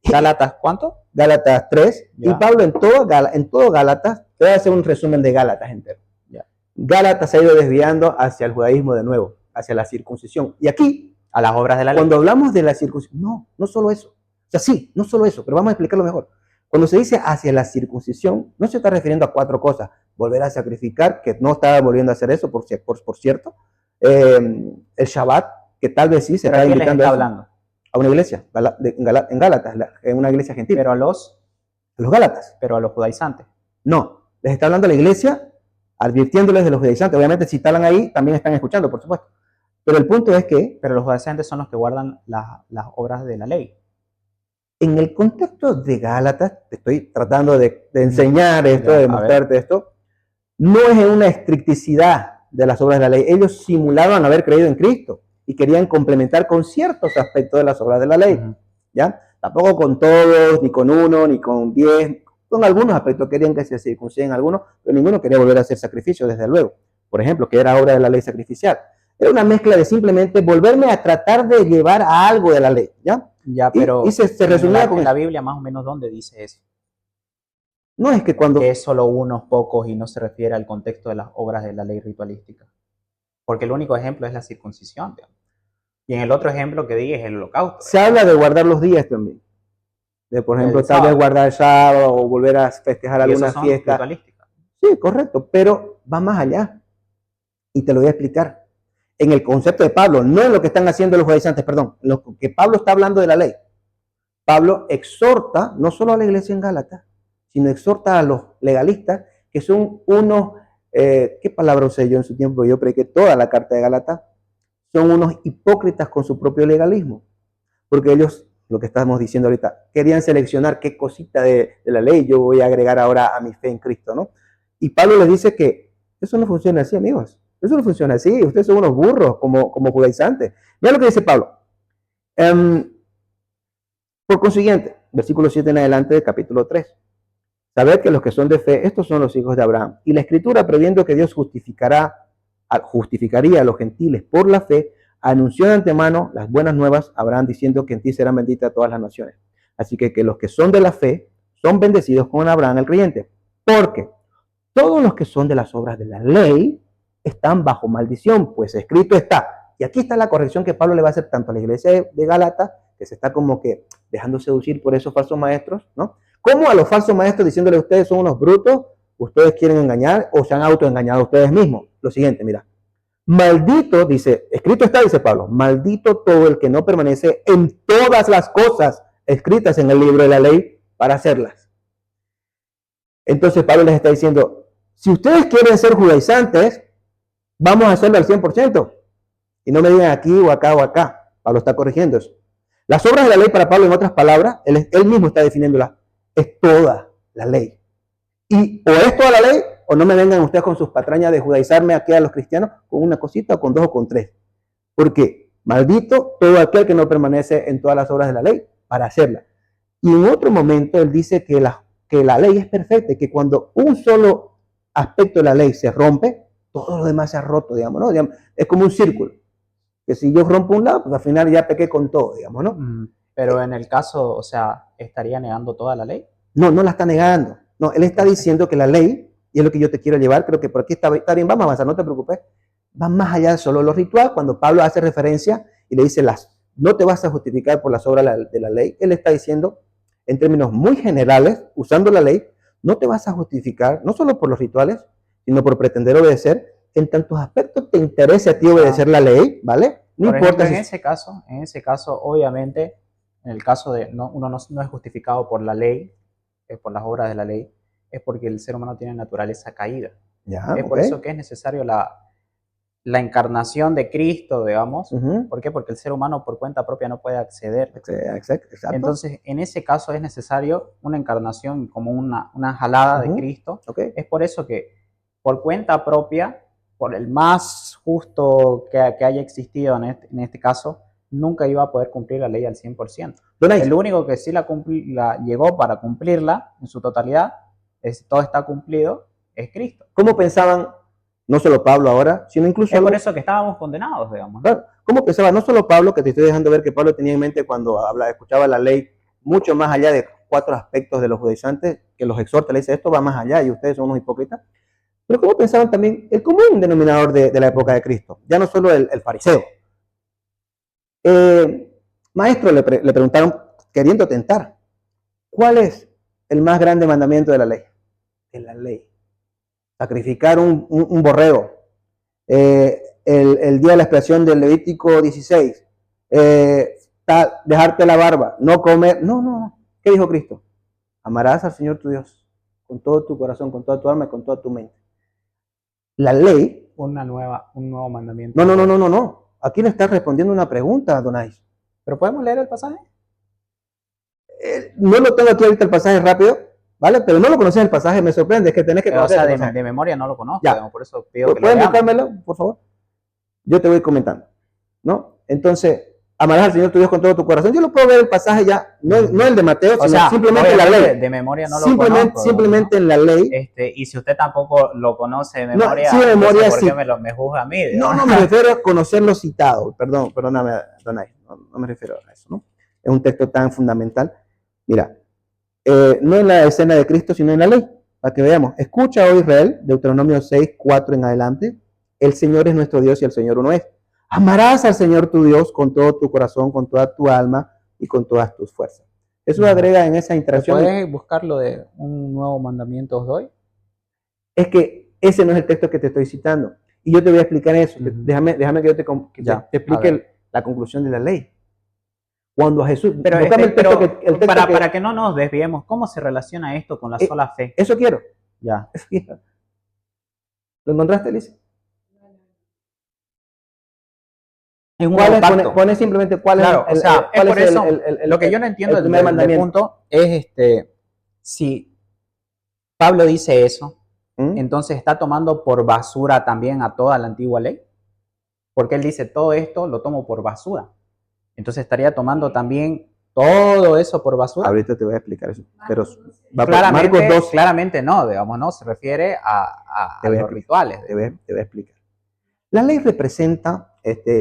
Gálatas, ¿cuánto? Gálatas 3, y Ya, Pablo en todo Gálatas, te voy a hacer un resumen de Gálatas entero. ya. Gálatas se ha ido desviando hacia el judaísmo de nuevo, hacia la circuncisión. Y aquí, A las obras de la ley. cuando hablamos de la circuncisión, no solo eso. O sea, sí, no solo eso, pero vamos a explicarlo mejor. Cuando se dice hacia la circuncisión, no se está refiriendo a 4 cosas. Volver a sacrificar, que no estaba volviendo a hacer eso, por cierto. El Shabbat, que tal vez sí se ¿Pero a está quién les invitando a está eso. hablando? A una iglesia, en Gálatas, en una iglesia gentil. Pero A los Gálatas. a los judaizantes. No, les está hablando a la iglesia, advirtiéndoles de los judaizantes. Obviamente, si están ahí, también están escuchando, por supuesto. Pero el punto es que Pero los judaizantes son los que guardan las obras de la ley. en el contexto de Gálatas, te estoy tratando de enseñar esto, Ya, de a ver. mostrarte esto, no es en una estricticidad de las obras de la ley. Ellos simulaban haber creído en Cristo y querían complementar con ciertos aspectos de las obras de la ley. ¿Ya? Tampoco con todos, ni con uno, ni con 10. Con algunos aspectos querían que se circunciden algunos, pero ninguno quería volver a hacer sacrificio, desde luego. Por ejemplo, que era obra de la ley sacrificial. Era una mezcla de simplemente volverme a tratar de llevar a algo de la ley, ¿ya? Ya, pero Y se resumía con en la eso. Biblia más o menos ¿dónde dice eso? No es que Que cuando es solo unos pocos y no se refiere al contexto de las obras de la ley ritualística. Porque el único ejemplo es la circuncisión, digamos. Y en el otro ejemplo que di es el holocausto, se habla de guardar los días también, de por ejemplo el tal vez sábado. guardar el sábado o volver a festejar Y esos alguna son fiesta. ritualísticas. Sí, correcto, pero va más allá y te lo voy a explicar. En el concepto de Pablo, no en lo que están haciendo los judaizantes, perdón, en lo que Pablo está hablando de la ley. Pablo exhorta no solo a la iglesia en Gálatas, sino exhorta a los legalistas, que son unos, ¿qué palabra usé yo en su tiempo? Yo prediqué toda la carta de Gálatas, son unos hipócritas con su propio legalismo, porque ellos, lo que estamos diciendo ahorita, querían seleccionar qué cosita de la ley yo voy a agregar ahora a mi fe en Cristo, ¿no? Y Pablo les dice que eso no funciona así, amigos, eso no funciona así, ustedes son unos burros como judaizantes. Mira lo que dice Pablo. Por consiguiente, versículo 7 en adelante del capítulo 3. Sabed que los que son de fe, estos son los hijos de Abraham. Y la escritura, previendo que Dios justificaría a los gentiles por la fe, anunció de antemano las buenas nuevas a Abraham, diciendo que en ti serán benditas todas las naciones. Así que los que son de la fe son bendecidos con Abraham el creyente. Porque todos los que son de las obras de la ley están bajo maldición, pues escrito está. Y aquí está la corrección que Pablo le va a hacer tanto a la iglesia de Gálatas, que se está como que dejando seducir por esos falsos maestros, ¿no? Como a los falsos maestros diciéndole ustedes son unos brutos, ustedes quieren engañar o se han autoengañado ustedes mismos. Lo siguiente, mira. Maldito, dice, escrito está, dice Pablo, maldito todo el que no permanece en todas las cosas escritas en el libro de la ley para hacerlas. Entonces Pablo les está diciendo, si ustedes quieren ser judaizantes, vamos a hacerlo al 100%. Y no me digan aquí o acá o acá. Pablo está corrigiendo eso. Las obras de la ley para Pablo, en otras palabras, él mismo está definiéndolas. Es toda la ley. Y o es toda la ley, o no me vengan ustedes con sus patrañas de judaizarme aquí a los cristianos con una cosita, o con 2 o con 3. Porque maldito todo aquel que no permanece en todas las obras de la ley para hacerla. Y en otro momento él dice que que la ley es perfecta y que cuando un solo aspecto de la ley se rompe, todo lo demás se ha roto, digamos, ¿no? Es como un círculo, que si yo rompo un lado, pues al final ya pequé con todo, digamos, ¿no? Pero en el caso, o sea, ¿estaría negando toda la ley? No, no la está negando. No, él está diciendo que la ley, y es lo que yo te quiero llevar, creo que por aquí está bien, vamos a avanzar, no te preocupes, va más allá de solo lo ritual. Cuando Pablo hace referencia y le dice, no te vas a justificar por las obras de la ley, él está diciendo, en términos muy generales, usando la ley, no te vas a justificar, no solo por los rituales, sino por pretender obedecer, en tantos aspectos te interese a ti obedecer la ley, ¿vale? No por importa. Ejemplo, en ese caso, obviamente, en el caso de uno no es justificado por la ley, por las obras de la ley, es porque el ser humano tiene naturaleza caída. Ya, es por eso que es necesario la encarnación de Cristo, digamos. ¿Por qué? Porque el ser humano por cuenta propia no puede acceder. Exacto. Entonces, en ese caso es necesario una encarnación como una jalada de Cristo. Es por eso que por cuenta propia, por el más justo que haya existido en este caso, nunca iba a poder cumplir la ley al 100%. El único que sí la llegó para cumplirla en su totalidad, todo está cumplido, es Cristo. ¿Cómo pensaban, no solo Pablo ahora, sino incluso... Es por eso que estábamos condenados, digamos, ¿no? Claro. ¿Cómo pensaba no solo Pablo, que te estoy dejando ver que Pablo tenía en mente cuando escuchaba la ley, mucho más allá de 4 aspectos de los judaizantes, que los exhorta, le dice, esto va más allá y ustedes son unos hipócritas? Pero ¿cómo pensaban también el común denominador de la época de Cristo? Ya no solo el fariseo. Maestro, le preguntaron, queriendo tentar, ¿cuál es el más grande mandamiento de la ley? De la ley. Sacrificar un borrego. El día de la expiación del Levítico 16. Dejarte la barba. No comer. No. ¿Qué dijo Cristo? Amarás al Señor tu Dios con todo tu corazón, con toda tu alma y con toda tu mente. La ley. Un nuevo mandamiento. No. Aquí le estás respondiendo una pregunta, Donais. ¿Pero podemos leer el pasaje? No lo tengo aquí ahorita el pasaje rápido, ¿vale? Pero no lo conoces el pasaje, me sorprende, es que tenés que conocer. O sea, de memoria no lo conozco, ya. Por eso pido que ¿Pueden buscármelo, por favor? Yo te voy comentando, ¿no? Entonces, amarás al Señor tu Dios con todo tu corazón. Yo lo puedo ver el pasaje ya, no el de Mateo, sino simplemente la ley. De memoria no lo conozco. Simplemente en la ley. Y si usted tampoco lo conoce de memoria, sí, de memoria, ¿por qué me juzga a mí? No me refiero a conocerlo citado, perdóname, Donay, no me refiero a eso, ¿no? Es un texto tan fundamental. Mira, no en la escena de Cristo, sino en la ley, para que veamos. Escucha, oh Israel, Deuteronomio 6, 4 en adelante, el Señor es nuestro Dios y el Señor uno es. Amarás al Señor tu Dios con todo tu corazón, con toda tu alma y con todas tus fuerzas. Eso agrega en esa interacción. ¿Puedes buscarlo de un nuevo mandamiento os doy? Es que ese no es el texto que te estoy citando. Y yo te voy a explicar eso. Déjame que yo te explique la conclusión de la ley. Cuando a Jesús... Para que no nos desviemos, ¿cómo se relaciona esto con la sola fe? Eso quiero. Ya. ¿Lo encontraste, Liz? Pone simplemente cuál es lo que yo no entiendo del punto es si Pablo dice eso, entonces está tomando por basura también a toda la antigua ley, porque él dice todo esto lo tomo por basura, entonces estaría tomando también todo eso por basura. Ahorita te voy a explicar eso, pero claramente no, digamos, no se refiere a los rituales. Te voy a explicar. La ley representa,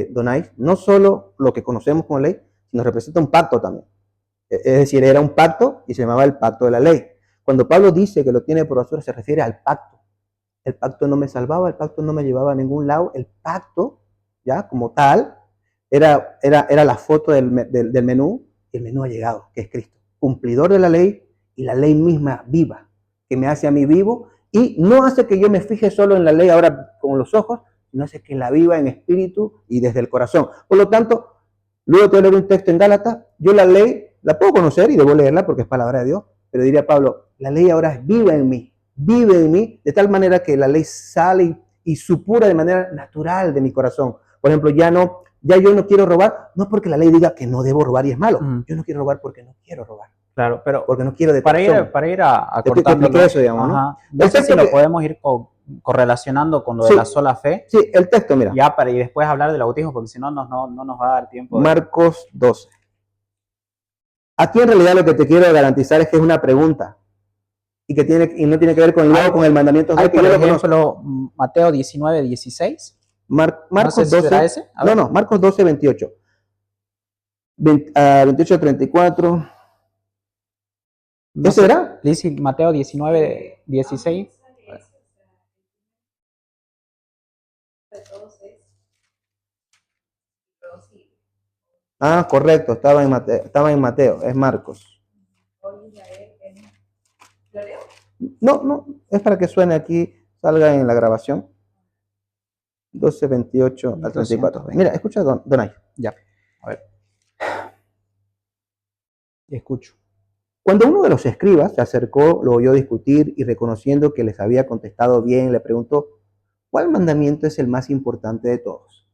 Donay, no solo lo que conocemos como ley, sino representa un pacto también. Es decir, era un pacto y se llamaba el pacto de la ley. Cuando Pablo dice que lo tiene por basura, se refiere al pacto. El pacto no me salvaba, el pacto no me llevaba a ningún lado. El pacto, ya como tal, era la foto del menú, y el menú ha llegado, que es Cristo. Cumplidor de la ley y la ley misma viva, que me hace a mí vivo y no hace que yo me fije solo en la ley ahora con los ojos, no hace que la viva en espíritu y desde el corazón. Por lo tanto, luego te voy a leer un texto en Gálatas, yo la ley la puedo conocer y debo leerla porque es palabra de Dios, pero diría Pablo, la ley ahora es vive en mí, de tal manera que la ley sale y supura de manera natural de mi corazón. Por ejemplo, ya yo no quiero robar, no porque la ley diga que no debo robar y es malo, yo no quiero robar porque no quiero robar. Claro, pero porque no quiero para ir a cortando eso, digamos, ¿no? No sé si lo podemos ir correlacionando con lo de la sola fe. Sí, el texto, mira. Y después hablar del bautismo, porque si no, no nos va a dar tiempo. Marcos 12. Aquí en realidad lo que te quiero garantizar es que es una pregunta. y no tiene que ver con el mandamiento 2, Hay, que por yo lo conozco. ejemplo, Mateo 19, 16. Marcos No sé si será 12, ese. A ver. no, Marcos 12, 28. 28 a 34. No ¿Ese sé, era? dice Mateo 19, 16. Ah, correcto, estaba en Mateo, es Marcos. No, es para que suene aquí, salga en la grabación. 12, 28 al 34. 220. Mira, escucha, Donay. Ya, a ver. Escucho. Cuando uno de los escribas se acercó, lo oyó discutir y reconociendo que les había contestado bien, le preguntó, ¿cuál mandamiento es el más importante de todos?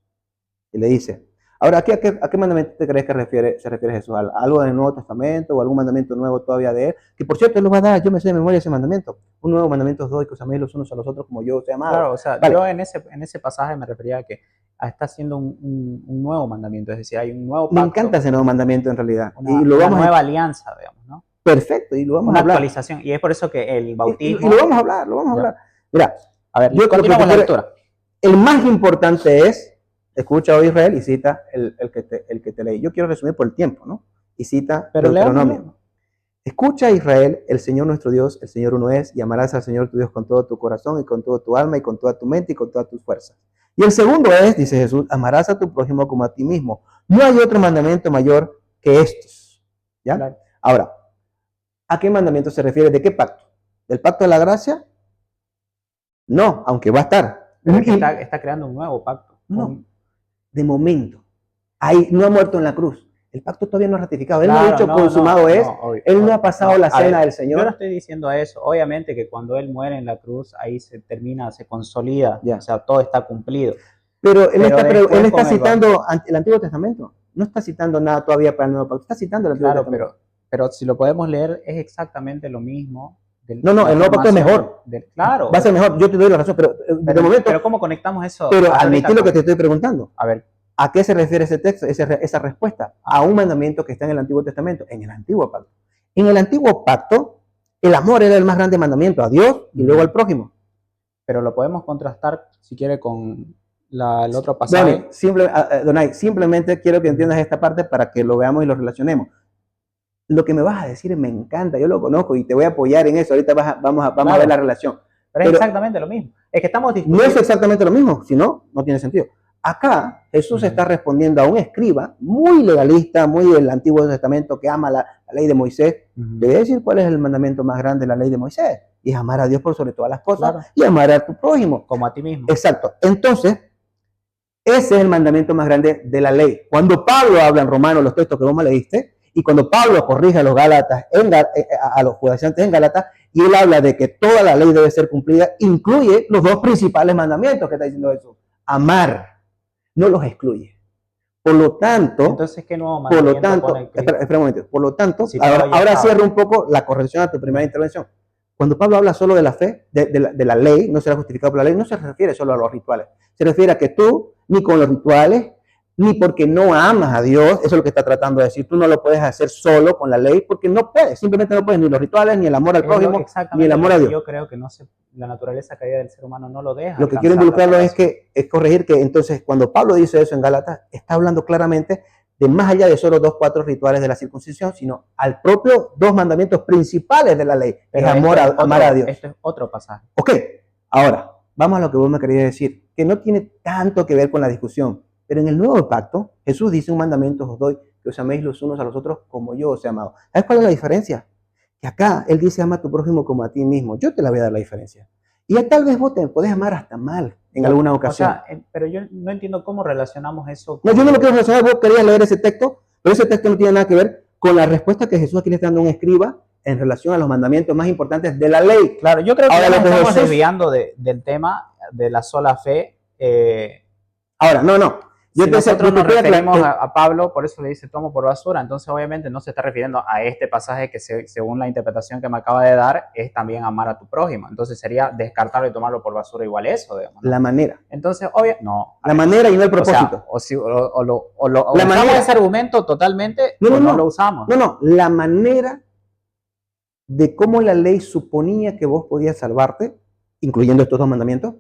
Y le dice, ahora, ¿a qué mandamiento te crees que se refiere Jesús? ¿Algo del Nuevo Testamento o algún mandamiento nuevo todavía de él? Que por cierto, él lo va a dar, yo me sé de memoria ese mandamiento. Un nuevo mandamiento os doy, que os améis los unos a los otros como yo os he amado. Claro, o sea, Vale. yo en ese pasaje me refería a que está haciendo un nuevo mandamiento, es decir, hay un nuevo Me pacto, encanta ese nuevo mandamiento en realidad. una, y lo una vamos nueva alianza, digamos, ¿no? Perfecto, y lo vamos Una a hablar. actualización, y es por eso que el Y bautismo... lo vamos a hablar, lo vamos a Ya. hablar. Mira, A ver, yo continuamos la lectura. el más importante es, escucha, oh Israel, y cita el que te leí. Yo quiero resumir por el tiempo, ¿no? Y cita Pero Deuteronomio. leámoslo. Escucha, Israel, el Señor nuestro Dios, el Señor uno es, y amarás al Señor tu Dios con todo tu corazón y con toda tu alma y con toda tu mente y con todas tus fuerzas. Y el segundo es, dice Jesús, amarás a tu prójimo como a ti mismo. No hay otro mandamiento mayor que estos. ¿Ya? Claro. Ahora, ¿a qué mandamiento se refiere? ¿De qué pacto? ¿Del pacto de la gracia? No, aunque va a estar. Pero es que está creando un nuevo pacto. No, de momento. Ahí no ha muerto en la cruz. El pacto todavía no es ratificado. Él no Claro, ha dicho no, consumado no, es. no, Él no ha pasado la a cena ver, del Señor. Yo no estoy diciendo eso. Obviamente que cuando Él muere en la cruz, ahí se termina, se consolida. Ya. O sea, todo está cumplido. Pero él después está con citando el Antiguo Testamento. No está citando nada todavía para el Nuevo Pacto. Está citando el Antiguo Claro, Testamento. pero si lo podemos leer, es exactamente lo mismo. No, el Nuevo Pacto es mejor. Claro. Va a ser mejor, yo te doy la razón, pero de momento. Pero ¿cómo conectamos eso? Pero admití lo que te estoy preguntando. A ver. ¿A qué se refiere ese texto, esa respuesta? A un mandamiento que está en el Antiguo Testamento, en el Antiguo Pacto. En el Antiguo Pacto, el amor era el más grande mandamiento, a Dios y luego al prójimo. Pero lo podemos contrastar, si quiere, con el otro pasaje. Donay, simplemente quiero que entiendas esta parte para que lo veamos y lo relacionemos. Lo que me vas a decir me encanta, yo lo conozco y te voy a apoyar en eso. Ahorita vamos a ver la relación. Pero es exactamente lo mismo. Es que estamos discutiendo. No es exactamente lo mismo, si no, no tiene sentido. Acá Jesús está respondiendo a un escriba muy legalista, muy del Antiguo Testamento, que ama la ley de Moisés. Le voy a decir cuál es el mandamiento más grande de la ley de Moisés. Y es amar a Dios por sobre todas las cosas y amar a tu prójimo. Como a ti mismo. Exacto. Entonces, ese es el mandamiento más grande de la ley. Cuando Pablo habla en Romanos, los textos que vos me leíste, y cuando Pablo corrige a los Gálatas, a los judaizantes en Gálatas, y él habla de que toda la ley debe ser cumplida, incluye los dos principales mandamientos que está diciendo Jesús. Amar. No los excluye. Por lo tanto, entonces, ¿qué nuevo mandamiento pone Cristo? Espera un momento. Por lo tanto, Si ahora cierro un poco la corrección a tu primera intervención. Cuando Pablo habla solo de la fe, de la ley, no será justificado por la ley, no se refiere solo a los rituales. Se refiere a que tú, ni con los rituales, ni porque no amas a Dios, eso es lo que está tratando de decir, tú no lo puedes hacer solo con la ley, porque no puedes, simplemente no puedes, ni los rituales, ni el amor al prójimo, ni el amor a Dios. Yo creo que la naturaleza caída del ser humano no lo deja. Lo que quiero involucrarlo es corregir que entonces cuando Pablo dice eso en Gálatas, está hablando claramente de más allá de solo 4 rituales de la circuncisión, sino al propio 2 mandamientos principales de la ley, pero es amar a Dios. Esto es otro pasaje. Ok, ahora, vamos a lo que vos me querías decir, que no tiene tanto que ver con la discusión, pero en el nuevo pacto, Jesús dice un mandamiento os doy, que os améis los unos a los otros como yo os he amado. ¿Sabes cuál es la diferencia? Que acá Él dice ama a tu prójimo como a ti mismo. Yo te la voy a dar la diferencia. Y ya tal vez vos te podés amar hasta mal en alguna ocasión. O sea, pero yo no entiendo cómo relacionamos eso. No, yo no lo quiero relacionar, vos querías leer ese texto, pero ese texto no tiene nada que ver con la respuesta que Jesús aquí le está dando a un escriba en relación a los mandamientos más importantes de la ley. Claro, yo creo que ahora nos estamos desviando del tema de la sola fe. Ahora, no. Nosotros nos referimos a Pablo, por eso le dice tomo por basura, entonces obviamente no se está refiriendo a este pasaje que según la interpretación que me acaba de dar es también amar a tu prójimo, entonces sería descartarlo y tomarlo por basura igual eso, digamos, ¿no? La manera. Entonces, la manera y no el propósito. O usamos ese argumento totalmente o no lo usamos. No, la manera de cómo la ley suponía que vos podías salvarte, incluyendo estos dos mandamientos,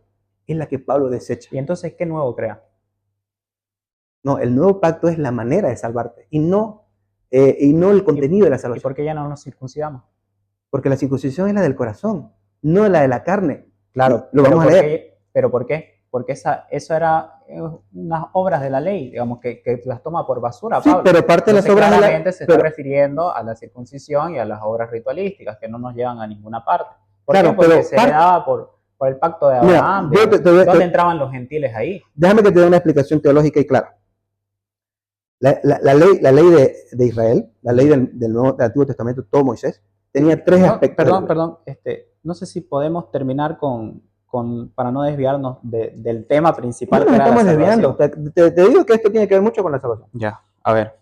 es la que Pablo desecha. ¿Y entonces qué nuevo crea? No, el nuevo pacto es la manera de salvarte y no el contenido de la ¿Y salvación. por qué ya no nos circuncidamos? Porque la circuncisión es la del corazón, no la de la carne. Claro, lo vamos a leer. ¿Pero por qué? Porque eso era unas obras de la ley, digamos, que las toma por basura, Sí, Pablo. pero parte de las obras de la claramente se está refiriendo a la circuncisión y a las obras ritualísticas, que no nos llevan a ninguna parte. ¿Por qué? Porque se le daba por el pacto de Abraham. ¿Dónde entraban los gentiles ahí? Déjame que te dé una explicación teológica y clara. La ley de Israel, la ley del Antiguo Testamento, todo Moisés, tenía tres aspectos. Perdón, no sé si podemos terminar para no desviarnos del tema principal. No nos estamos desviando. Te digo que esto tiene que ver mucho con la salvación. Ya, a ver.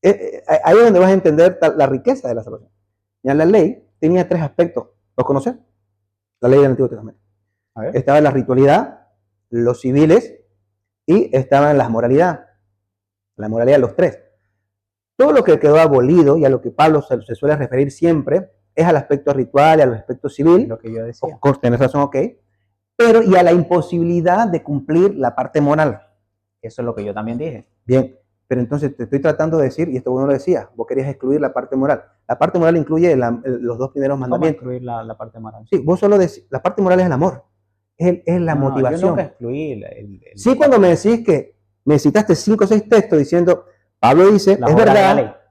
Ahí es donde vas a entender la riqueza de la salvación. Ya, la ley tenía tres aspectos. ¿Los conoces? La ley del Antiguo Testamento. Estaba la ritualidad, los civiles y estaban las moralidades. La moralidad, los tres. Todo lo que quedó abolido y a lo que Pablo se suele referir siempre es al aspecto ritual y al aspecto civil. Lo que yo decía. Tienes razón, ok. Pero y a la imposibilidad de cumplir la parte moral. Eso es lo que yo también dije. Bien, pero entonces te estoy tratando de decir, y esto uno lo decía, vos querías excluir la parte moral. La parte moral incluye los dos primeros mandamientos. ¿Cómo excluir la parte moral? Sí, vos solo decís, la parte moral es el amor, es la motivación. Yo nunca excluí Sí, cuando me decís que me citaste 5 o 6 textos diciendo, Pablo dice,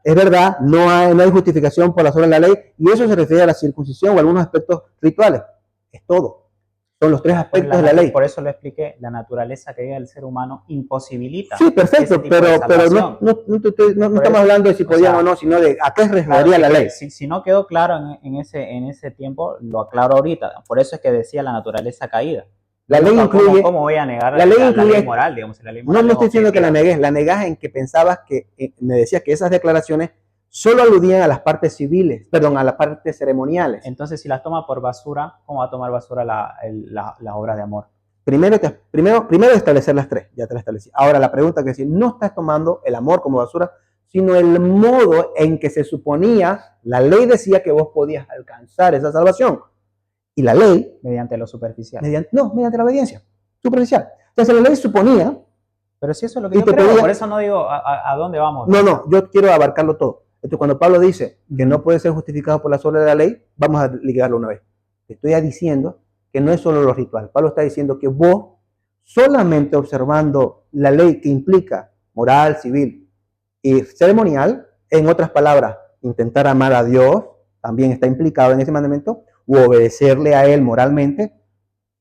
es verdad, no hay justificación por las obras de la ley, y eso se refiere a la circuncisión o a algunos aspectos rituales. Es todo. Son los tres aspectos de la ley. Por eso lo expliqué, la naturaleza que hay del ser humano imposibilita. Sí, perfecto, pero no estamos hablando de si podían o no, sino de a qué refería la ley. Si no quedó claro en ese tiempo, lo aclaro ahorita. Por eso es que decía la naturaleza caída. La ley incluye... ¿Cómo voy a negar la ley moral? Digamos, la ley moral no estoy diciendo que la negues, la negás en que pensabas que, me decías que esas declaraciones solo aludían a las partes civiles, perdón, a las partes ceremoniales. Entonces, si las toma por basura, ¿cómo va a tomar basura la obra de amor? Primero establecer las tres, ya te las establecí. Ahora, la pregunta que si no estás tomando el amor como basura, sino el modo en que se suponía, la ley decía que vos podías alcanzar esa salvación. Y la ley... Mediante lo superficial. Mediante la obediencia superficial. Entonces la ley suponía... Pero si eso es lo que yo creo, por eso no digo a dónde vamos. No, yo quiero abarcarlo todo. Entonces cuando Pablo dice que no puede ser justificado por las obras de la ley, vamos a ligarlo una vez. Te estoy diciendo que no es solo lo ritual. Pablo está diciendo que vos, solamente observando la ley que implica moral, civil y ceremonial, en otras palabras, intentar amar a Dios, también está implicado en ese mandamiento, u obedecerle a Él moralmente,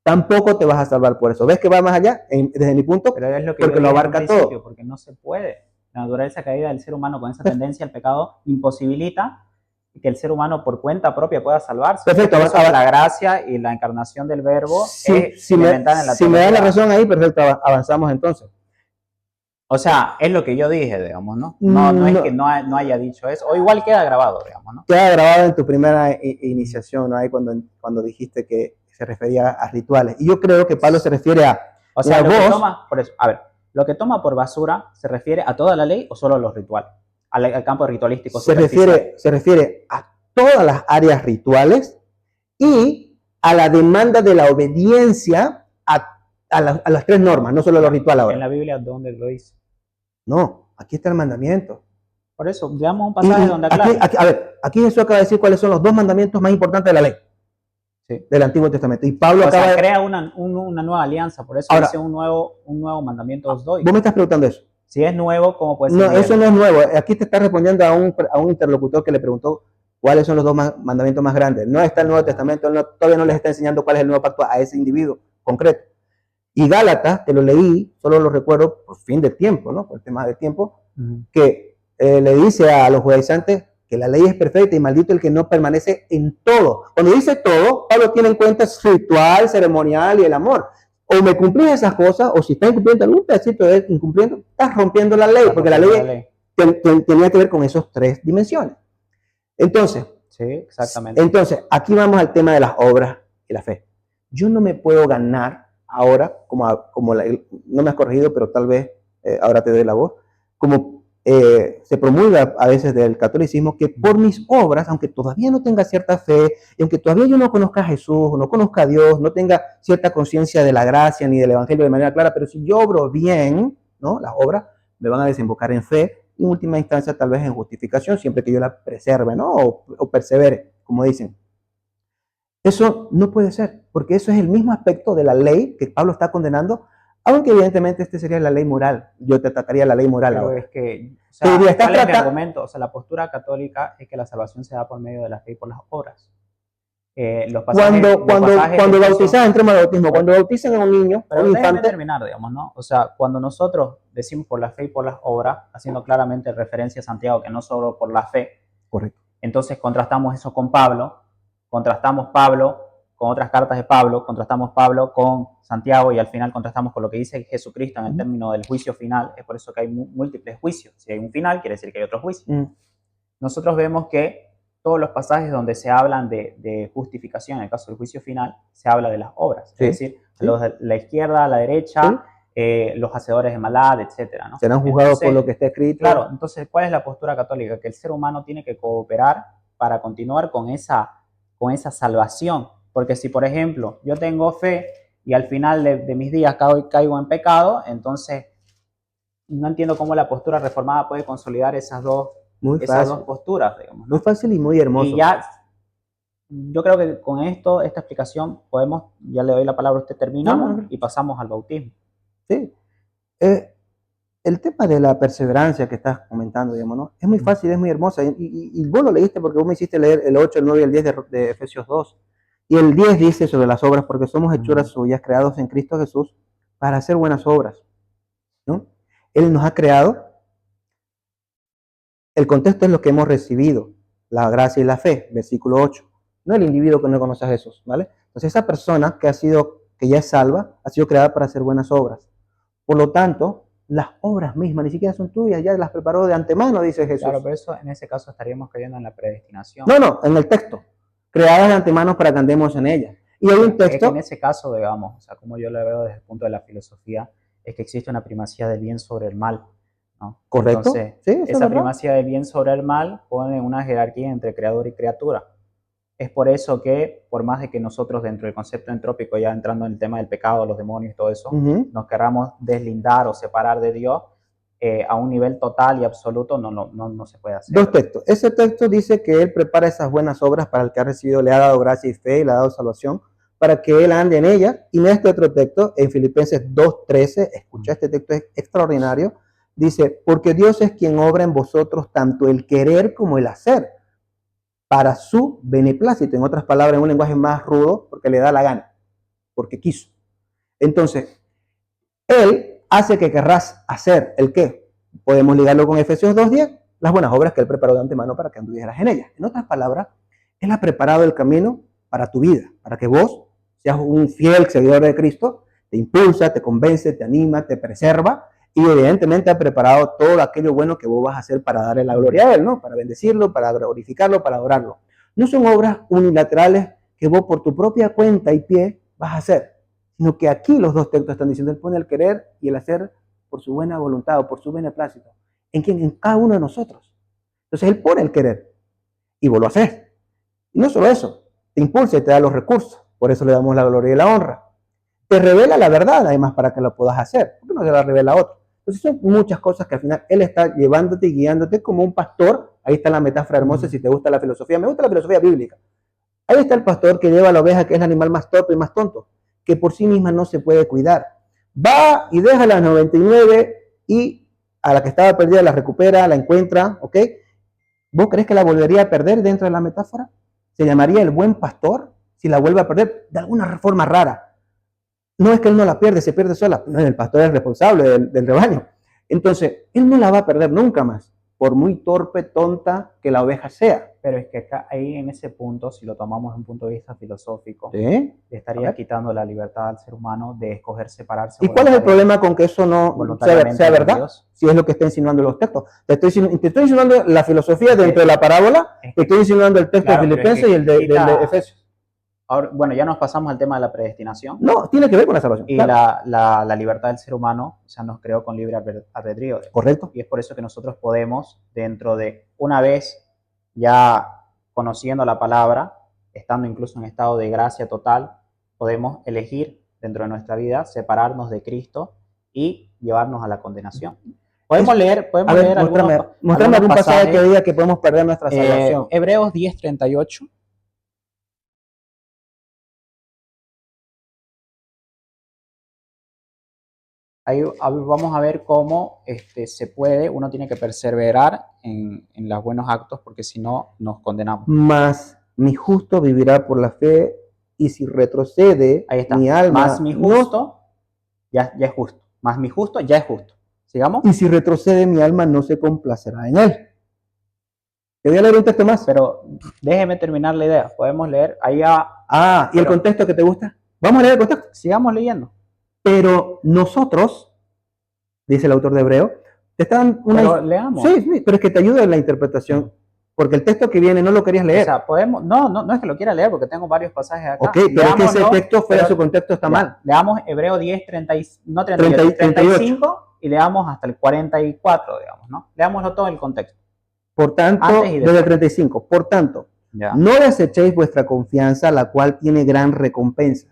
tampoco te vas a salvar por eso. ¿Ves que va más allá? Desde mi punto, pero es lo que porque lo abarca todo. Porque no se puede. La naturaleza caída del ser humano con esa tendencia al pecado imposibilita que el ser humano por cuenta propia pueda salvarse. Perfecto. La gracia y la encarnación del verbo si me das la razón ahí, perfecto, avanzamos entonces. O sea, es lo que yo dije, digamos, ¿no? No es que no haya dicho eso, o igual queda grabado, digamos, ¿no? Queda grabado en tu primera iniciación, ¿no? Ahí cuando dijiste que se refería a rituales. Y yo creo que Pablo se refiere a... O sea, lo que toma por basura, ¿se refiere a toda la ley o solo a los rituales? Al campo ritualístico. Se refiere a todas las áreas rituales y a la demanda de la obediencia a las tres normas, no solo a los rituales ahora. ¿En la Biblia dónde lo dice? No, aquí está el mandamiento. Por eso, veamos un pasaje donde aclara. Aquí Jesús acaba de decir cuáles son los dos mandamientos más importantes de la ley. Sí. Del Antiguo Testamento. Y Pablo crea una nueva alianza, por eso ahora, dice un nuevo mandamiento os doy. Vos me estás preguntando eso. Si es nuevo, ¿cómo puede ser? No, eso no es nuevo. Aquí te está respondiendo a un interlocutor que le preguntó cuáles son los dos mandamientos más grandes. No está el Nuevo Testamento, todavía no les está enseñando cuál es el nuevo pacto a ese individuo concreto. Y Gálatas, te lo leí, solo lo recuerdo por fin de tiempo, ¿no? Por tema de tiempo, que le dice a los judaizantes que la ley es perfecta y maldito el que no permanece en todo. Cuando dice todo, Pablo tiene en cuenta el ritual, ceremonial y el amor. O me cumplís esas cosas, o si estás incumpliendo algún pedacito de incumpliendo, estás rompiendo la ley, porque la ley tenía que ver con esos tres dimensiones. Entonces, sí, exactamente. Entonces, aquí vamos al tema de las obras y la fe. Yo no me puedo ganar ahora, no me has corregido, pero tal vez ahora te doy la voz, como se promulga a veces del catolicismo, que por mis obras, aunque todavía no tenga cierta fe, y aunque todavía yo no conozca a Jesús, no conozca a Dios, no tenga cierta conciencia de la gracia ni del evangelio de manera clara, pero si yo obro bien, ¿no? Las obras me van a desembocar en fe, y en última instancia tal vez en justificación, siempre que yo la preserve, ¿no? O persevere, como dicen. Eso no puede ser, porque eso es el mismo aspecto de la ley que Pablo está condenando, aunque evidentemente este sería la ley moral. Yo te atacaría la ley moral Pero ahora. es que, o Pero sea, estás ¿cuál es mi tratando... argumento? O sea, la postura católica es que la salvación se da por medio de la fe y por las obras. Cuando bautizan, entremos al bautismo, cuando bautizan a un niño, a pero un déjame infante, terminar, digamos, ¿no? O sea, cuando nosotros decimos por la fe y por las obras, haciendo claramente referencia a Santiago, que no solo por la fe, correcto. Entonces contrastamos eso con Pablo, contrastamos Pablo con otras cartas de Pablo, contrastamos Pablo con Santiago y al final contrastamos con lo que dice Jesucristo en el término del juicio final. Es por eso que hay múltiples juicios. Si hay un final, quiere decir que hay otro juicio. Nosotros vemos que todos los pasajes donde se hablan de justificación, en el caso del juicio final, se habla de las obras. Sí. Es decir, los de la izquierda, la derecha, los hacedores de maldad, etcétera, ¿no? Serán juzgados por lo que está escrito. Claro, entonces, ¿cuál es la postura católica? Que el ser humano tiene que cooperar para continuar con esa salvación. Porque si, por ejemplo, yo tengo fe y al final de mis días caigo en pecado, entonces no entiendo cómo la postura reformada puede consolidar esas dos posturas, digamos, ¿no? Muy fácil y muy hermoso. Y ya, yo creo que con esta explicación podemos, ya le doy la palabra, usted terminamos y pasamos al bautismo. Sí. El tema de la perseverancia que estás comentando, digamos, ¿no? Es muy fácil, es muy hermosa. Y vos lo leíste porque vos me hiciste leer el 8, el 9 y el 10 de Efesios 2. Y el 10 dice sobre las obras, porque somos hechuras suyas, creados en Cristo Jesús, para hacer buenas obras, ¿no? Él nos ha creado. El contexto es lo que hemos recibido, la gracia y la fe, versículo 8. No el individuo que no conoce a Jesús, ¿vale? Entonces esa persona que ya es salva, ha sido creada para hacer buenas obras. Por lo tanto, las obras mismas ni siquiera son tuyas, ya las preparó de antemano, dice Jesús. Claro, pero eso en ese caso estaríamos cayendo en la predestinación. No, en el texto. Creadas de antemano para que andemos en ellas. Y hay un texto... Es que en ese caso, digamos, o sea, como yo lo veo desde el punto de la filosofía, es que existe una primacía del bien sobre el mal, ¿no? Correcto. Entonces, sí, esa primacía del bien sobre el mal pone una jerarquía entre creador y criatura. Es por eso que, por más de que nosotros dentro del concepto entrópico, ya entrando en el tema del pecado, los demonios y todo eso, nos querramos deslindar o separar de Dios, a un nivel total y absoluto no se puede hacer. Dos textos. Ese texto dice que Él prepara esas buenas obras para el que ha recibido, le ha dado gracia y fe, y le ha dado salvación, para que Él ande en ellas. Y en este otro texto, en Filipenses 2:13, escucha, este texto es extraordinario, dice, porque Dios es quien obra en vosotros tanto el querer como el hacer, para su beneplácito. En otras palabras, en un lenguaje más rudo, porque le da la gana, porque quiso. Entonces, Él hace que querrás hacer el qué. Podemos ligarlo con Efesios 2:10, las buenas obras que Él preparó de antemano para que anduvieras en ellas. En otras palabras, Él ha preparado el camino para tu vida, para que vos seas un fiel seguidor de Cristo, te impulsa, te convence, te anima, te preserva, y evidentemente ha preparado todo aquello bueno que vos vas a hacer para darle la gloria a Él, ¿no? Para bendecirlo, para glorificarlo, para adorarlo. No son obras unilaterales que vos por tu propia cuenta y pie vas a hacer, sino que aquí los dos textos están diciendo, Él pone el querer y el hacer por su buena voluntad o por su beneplácito. ¿En quién? En cada uno de nosotros. Entonces Él pone el querer y vos lo haces. Y no solo eso, te impulsa y te da los recursos. Por eso le damos la gloria y la honra. Te revela la verdad, además, para que lo puedas hacer. ¿Por qué no se la revela a otro? Entonces son muchas cosas que al final Él está llevándote y guiándote como un pastor. Ahí está la metáfora hermosa, si te gusta la filosofía. Me gusta la filosofía bíblica. Ahí está el pastor que lleva a la oveja, que es el animal más torpe y más tonto, que por sí misma no se puede cuidar. Va y deja las 99 y a la que estaba perdida la recupera, la encuentra, ¿ok? ¿Vos crees que la volvería a perder dentro de la metáfora? ¿Se llamaría el buen pastor si la vuelve a perder de alguna forma rara? No es que Él no la pierde, se pierde sola. No, el pastor es responsable del rebaño. Entonces, Él no la va a perder nunca más, por muy torpe, tonta que la oveja sea. Pero es que acá, ahí en ese punto, si lo tomamos desde un punto de vista filosófico, ¿Sí? le estaría quitando la libertad al ser humano de escoger separarse. ¿Y cuál es el problema con que eso no sea verdad? Si es lo que está insinuando los textos. Te estoy insinuando la filosofía dentro de la parábola, te estoy insinuando el texto de Filipenses y el de Efesios. Ahora, bueno, ya nos pasamos al tema de la predestinación No, tiene que ver con la salvación. y Claro. la libertad del ser humano, o sea, nos creó con libre albedrío. Correcto. Y es por eso que nosotros podemos, dentro de una vez ya conociendo la palabra, estando incluso en estado de gracia total, podemos elegir dentro de nuestra vida separarnos de Cristo y llevarnos a la condenación. Podemos leer, A ver, muéstrame algún pasaje que diga que podemos perder nuestra salvación. Hebreos 10:38. Ahí vamos a ver cómo se puede, uno tiene que perseverar en los buenos actos porque si no nos condenamos. Mas mi justo vivirá por la fe y si retrocede Ahí está. mi alma. Más mi justo ya es justo. Más mi justo ya es justo. ¿Sigamos? Y si retrocede mi alma no se complacerá en él. Te voy a leer un texto más. Pero déjeme terminar la idea. Podemos leer ahí ¿y el contexto que te gusta? Vamos a leer el contexto. Sigamos leyendo. Pero nosotros, dice el autor de Hebreo, te están Pero leamos. Sí, pero es que te ayuda en la interpretación, porque el texto que viene no lo querías leer. O sea, podemos, no es que lo quiera leer porque tengo varios pasajes acá. Ok, pero es que ese texto fuera de su contexto está mal. Leamos Hebreo 10, 35 y leamos hasta el 44, digamos, ¿no? Leámoslo todo en el contexto. Por tanto, desde el 35, por tanto, no desechéis vuestra confianza, la cual tiene gran recompensa,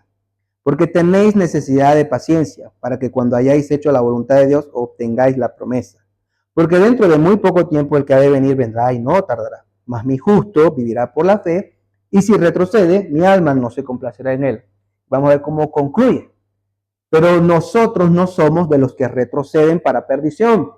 porque tenéis necesidad de paciencia, para que cuando hayáis hecho la voluntad de Dios obtengáis la promesa. Porque dentro de muy poco tiempo el que ha de venir vendrá y no tardará. Mas mi justo vivirá por la fe, y si retrocede, mi alma no se complacerá en él. Vamos a ver cómo concluye. Pero nosotros no somos de los que retroceden para perdición,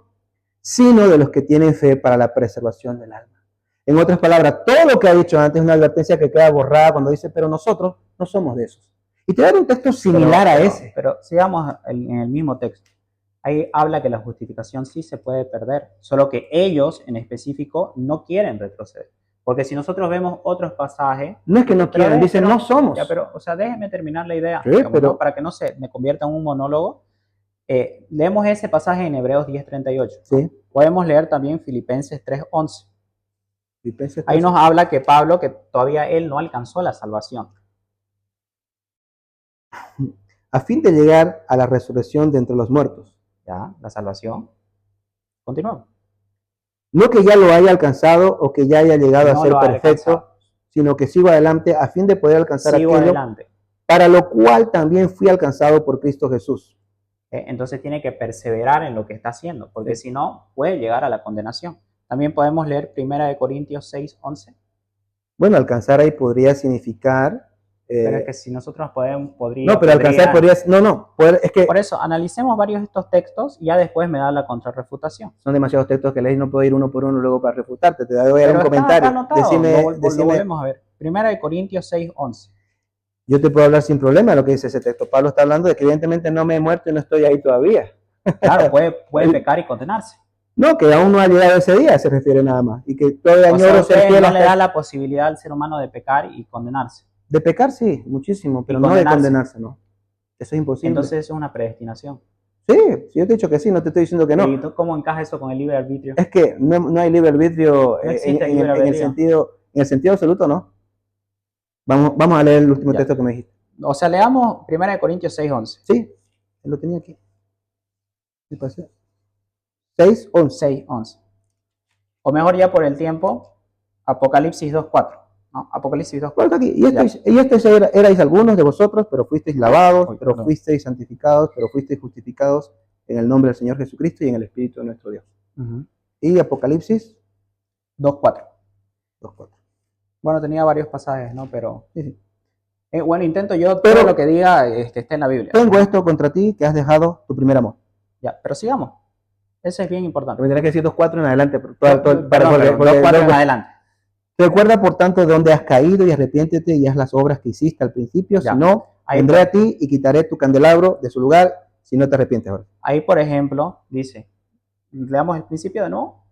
sino de los que tienen fe para la preservación del alma. En otras palabras, todo lo que ha dicho antes es una advertencia que queda borrada cuando dice, pero nosotros no somos de esos. Y te da un texto similar a ese. Pero sigamos en el mismo texto. Ahí habla que la justificación sí se puede perder, solo que ellos en específico no quieren retroceder. Porque si nosotros vemos otros pasajes... No es que no quieren, dicen no somos. Ya, pero, o sea, déjeme terminar la idea, Sí, digamos, pero... ¿no? Para que no se me convierta en un monólogo. Leemos ese pasaje en Hebreos 10:38. Sí. Podemos leer también Filipenses 3:11. Filipenses 3:11. Ahí nos habla que Pablo, que todavía él no alcanzó la salvación. A fin de llegar a la resurrección de entre los muertos. Ya, la salvación. Continuamos. No que ya lo haya alcanzado o que ya haya llegado a ser perfecto, sino que sigo adelante a fin de poder alcanzar aquello para lo cual también fui alcanzado por Cristo Jesús. Entonces tiene que perseverar en lo que está haciendo, porque si no, puede llegar a la condenación. También podemos leer 1 Corintios 6:11. Bueno, alcanzar ahí podría significar... pero es que si nosotros podríamos... No, pero alcanzar podría... es que... Por eso, analicemos varios de estos textos y ya después me da la contrarrefutación. Son demasiados textos que lees, no puedo ir uno por uno luego para refutarte. Te doy un comentario. Decime, lo volvemos a ver. 1 Corintios 6:11. Yo te puedo hablar sin problema de lo que dice ese texto. Pablo está hablando de que evidentemente no me he muerto y no estoy ahí todavía. Claro, puede pecar y condenarse. No, que aún no ha llegado ese día, se refiere nada más. Y que todavía añoro ser fiel. No le da la posibilidad al ser humano de pecar y condenarse. De pecar sí, muchísimo, pero no de condenarse, no. Eso es imposible. Entonces eso es una predestinación. Sí, yo te he dicho que sí, no te estoy diciendo que no. ¿Y cómo encaja eso con el libre arbitrio? Es que no hay libre arbitrio en el sentido absoluto, ¿no? Vamos a leer el último texto que me dijiste. O sea, leamos 1 Corintios 6:11. Sí, lo tenía aquí. ¿Qué pasó? 6:11. 6:11. O mejor ya por el tiempo, Apocalipsis 2:4. ¿no? Apocalipsis 2:4. Aquí. Y estos erais algunos de vosotros, pero fuisteis lavados, pero fuisteis santificados, pero fuisteis justificados en el nombre del Señor Jesucristo y en el Espíritu de nuestro Dios. Y Apocalipsis 2:4. 2:4. Bueno, tenía varios pasajes, ¿no? Pero sí. Bueno, intento yo todo lo que diga esté en la Biblia. Tengo esto contra ti, que has dejado tu primer amor. Ya, pero sigamos. Eso es bien importante. Me tendrás que decir 2:4 en adelante. 2:4 en adelante. Recuerda, por tanto, de dónde has caído y arrepiéntete y haz las obras que hiciste al principio. Ya. Si no, vendré a ti y quitaré tu candelabro de su lugar si no te arrepientes ahora. Ahí, por ejemplo, dice, leamos el principio de nuevo.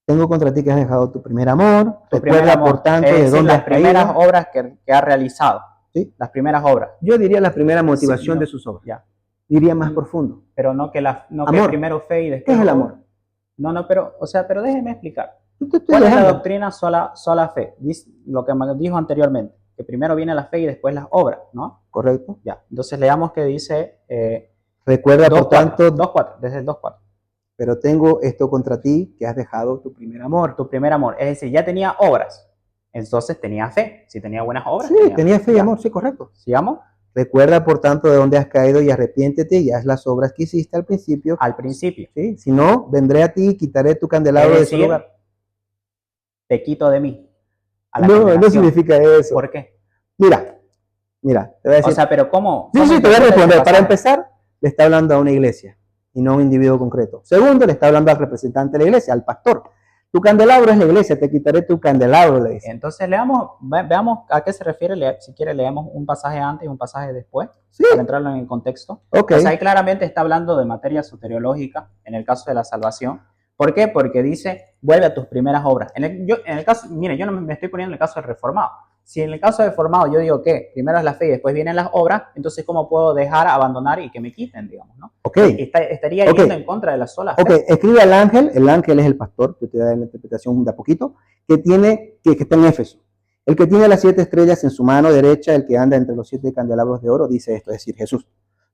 Tengo contra ti que has dejado tu primer amor. Recuerda, por tanto, de dónde has caído. Las primeras obras que ha realizado. ¿Sí? Las primeras obras. Yo diría la primera motivación de sus obras. Ya. Diría más profundo. Pero no que primero fe y después... ¿Qué es el amor? No, pero déjeme explicar. ¿Cuál es la doctrina sola fe? Dice lo que me dijo anteriormente. que primero viene la fe y después las obras, ¿no? ¿Correcto? Ya, entonces leamos que dice Recuerda, por tanto, 2.4, desde el 2.4. pero tengo esto contra ti, que has dejado tu primer amor. Tu primer amor, es decir, ya tenía obras, entonces tenía fe. Si tenía buenas obras, Sí, tenía fe y amor, sí, correcto. Sigamos. Recuerda, por tanto, de dónde has caído y arrepiéntete y haz las obras que hiciste al principio. Al principio. ¿Sí? Si no, vendré a ti y quitaré tu candelabro de su lugar. Te quito de mí. No significa eso. ¿Por qué? Mira, te voy a decir. O sea, pero ¿cómo? Sí, te voy a responder. Para empezar, le está hablando a una iglesia y no a un individuo concreto. Segundo, le está hablando al representante de la iglesia, al pastor. Tu candelabro es la iglesia, te quitaré tu candelabro, le dice. Entonces veamos a qué se refiere. Si quiere, leemos un pasaje antes y un pasaje después, sí, para entrarlo en el contexto. Okay. Pues ahí claramente está hablando de materia soteriológica, en el caso de la salvación. ¿Por qué? Porque dice, vuelve a tus primeras obras. En el caso, mire, yo no me estoy poniendo en el caso del reformado. Si en el caso del reformado yo digo que primero es la fe y después vienen las obras, entonces ¿cómo puedo dejar, abandonar y que me quiten, digamos, ¿no? Okay. Estaría yendo en contra de la sola fe. Ok, escribe al ángel. El ángel es el pastor, que te da la interpretación de a poquito, que está en Éfeso. El que tiene las 7 estrellas en su mano derecha, el que anda entre los 7 candelabros de oro, dice esto, es decir, Jesús.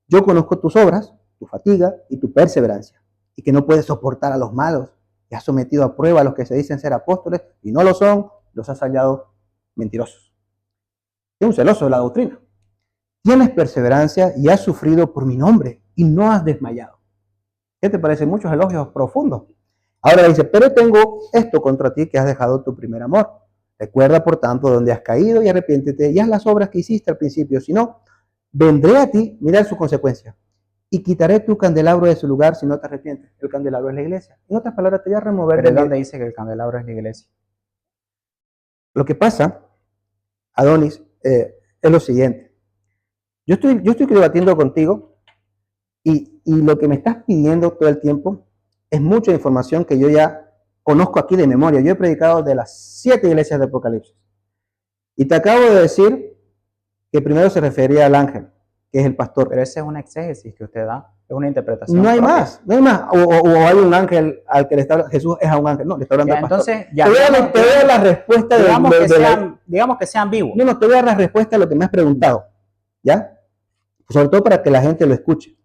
Yo conozco tus obras, tu fatiga y tu perseverancia, y que no puedes soportar a los malos, y has sometido a prueba a los que se dicen ser apóstoles, y no lo son, los has hallado mentirosos. Es un celoso de la doctrina. Tienes perseverancia y has sufrido por mi nombre, y no has desmayado. ¿Qué te parece? Muchos elogios profundos. Ahora dice, pero tengo esto contra ti, que has dejado tu primer amor. Recuerda, por tanto, donde has caído y arrepiéntete y haz las obras que hiciste al principio. Si no, vendré a ti, mira su consecuencia, y quitaré tu candelabro de su lugar si no te arrepientes. El candelabro es la iglesia. En otras palabras, te voy a remover. ¿Pero dónde dice que el candelabro es la iglesia? Lo que pasa, Adonis, es lo siguiente. Yo estoy debatiendo contigo y lo que me estás pidiendo todo el tiempo es mucha información que yo ya conozco aquí de memoria. Yo he predicado de las 7 iglesias de Apocalipsis. Y te acabo de decir que primero se refería al ángel, que es el pastor. Pero esa es una exégesis que usted da, es una interpretación. No hay más. O hay un ángel al que le está hablando. Jesús es a un ángel. No, le está hablando al pastor. Entonces, ya, te voy a dar la respuesta digamos que sean vivos. No, te voy a dar la respuesta a lo que me has preguntado. ¿Ya? Sobre todo para que la gente lo escuche.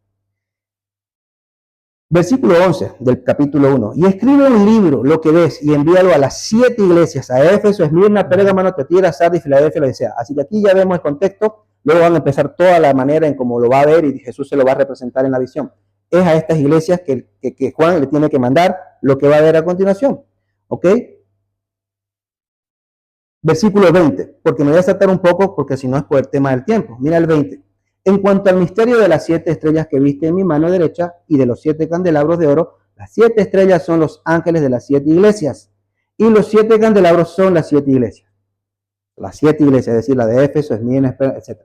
Versículo 11 del capítulo 1. Y escribe un libro, lo que ves, y envíalo a las 7 iglesias, a Éfeso, Esmirna, Pérgamo, Tiatira, Sardis, Filadelfia, Laodicea. Así que aquí ya vemos el contexto, luego van a empezar toda la manera en cómo lo va a ver y Jesús se lo va a representar en la visión. Es a estas iglesias que Juan le tiene que mandar lo que va a ver a continuación. ¿Ok? Versículo 20, porque me voy a saltar un poco porque si no es por el tema del tiempo. Mira el 20. En cuanto al misterio de las 7 estrellas que viste en mi mano derecha y de los 7 candelabros de oro, las 7 estrellas son los ángeles de las 7 iglesias y los 7 candelabros son las 7 iglesias. Las 7 iglesias, es decir, la de Éfeso, Esmirna, etc.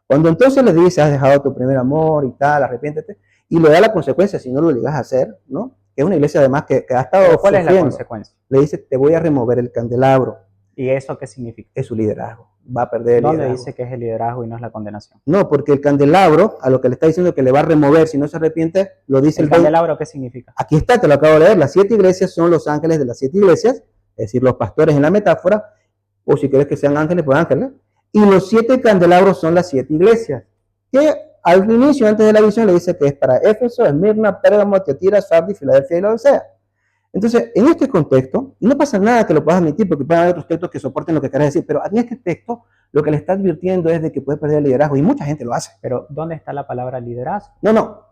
Cuando entonces les dice, has dejado tu primer amor y tal, arrepiéntete, y le da la consecuencia si no lo llegas a hacer, ¿no? Que es una iglesia además que ha estado ¿Cuál es la consecuencia? Le dice, te voy a remover el candelabro. ¿Y eso qué significa? Es su liderazgo. Va a perder el liderazgo. ¿Dónde dice que es el liderazgo y no es la condenación? No, porque el candelabro, a lo que le está diciendo que le va a remover si no se arrepiente, lo dice el candelabro. ¿Qué significa? Aquí está, te lo acabo de leer. Las 7 iglesias son los ángeles de las 7 iglesias, es decir, los pastores en la metáfora, o si quieres que sean ángeles, pues ángeles. Y los 7 candelabros son las 7 iglesias, que al inicio, antes de la visión, le dice que es para Éfeso, Esmirna, Pérgamo, Tiatira, Sardis, Filadelfia y Laodicea. Entonces, en este contexto, y no pasa nada que lo puedas admitir, porque pueden haber otros textos que soporten lo que quieras decir, pero en este texto, lo que le está advirtiendo es de que puede perder el liderazgo, y mucha gente lo hace. Pero, ¿dónde está la palabra liderazgo? No,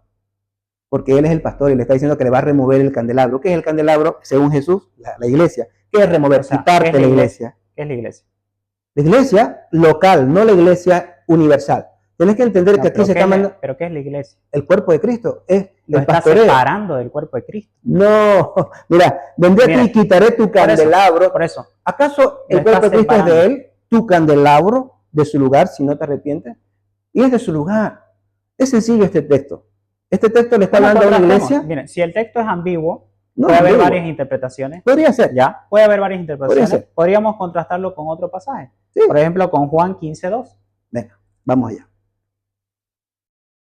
porque él es el pastor y le está diciendo que le va a remover el candelabro. ¿Qué es el candelabro? Según Jesús, la iglesia. ¿Qué es remover? Quitarte la iglesia. ¿Qué es la iglesia? La iglesia local, no la iglesia universal. Tienes que entender que aquí se está mandando. ¿Pero qué es la iglesia? El cuerpo de Cristo. Es el pastoreo. Está separando del cuerpo de Cristo. No, mira, vendré a ti y quitaré tu candelabro. Por eso. ¿Acaso el cuerpo de Cristo es de él? Tu candelabro de su lugar, si no te arrepientes. Y es de su lugar. Es sencillo este texto. Este texto le está hablando a una iglesia. Miren, si el texto es ambiguo, puede haber varias interpretaciones. Podría ser. Ya, puede haber varias interpretaciones. Podríamos contrastarlo con otro pasaje. Sí. Por ejemplo, con Juan 15:2. Venga, vamos allá.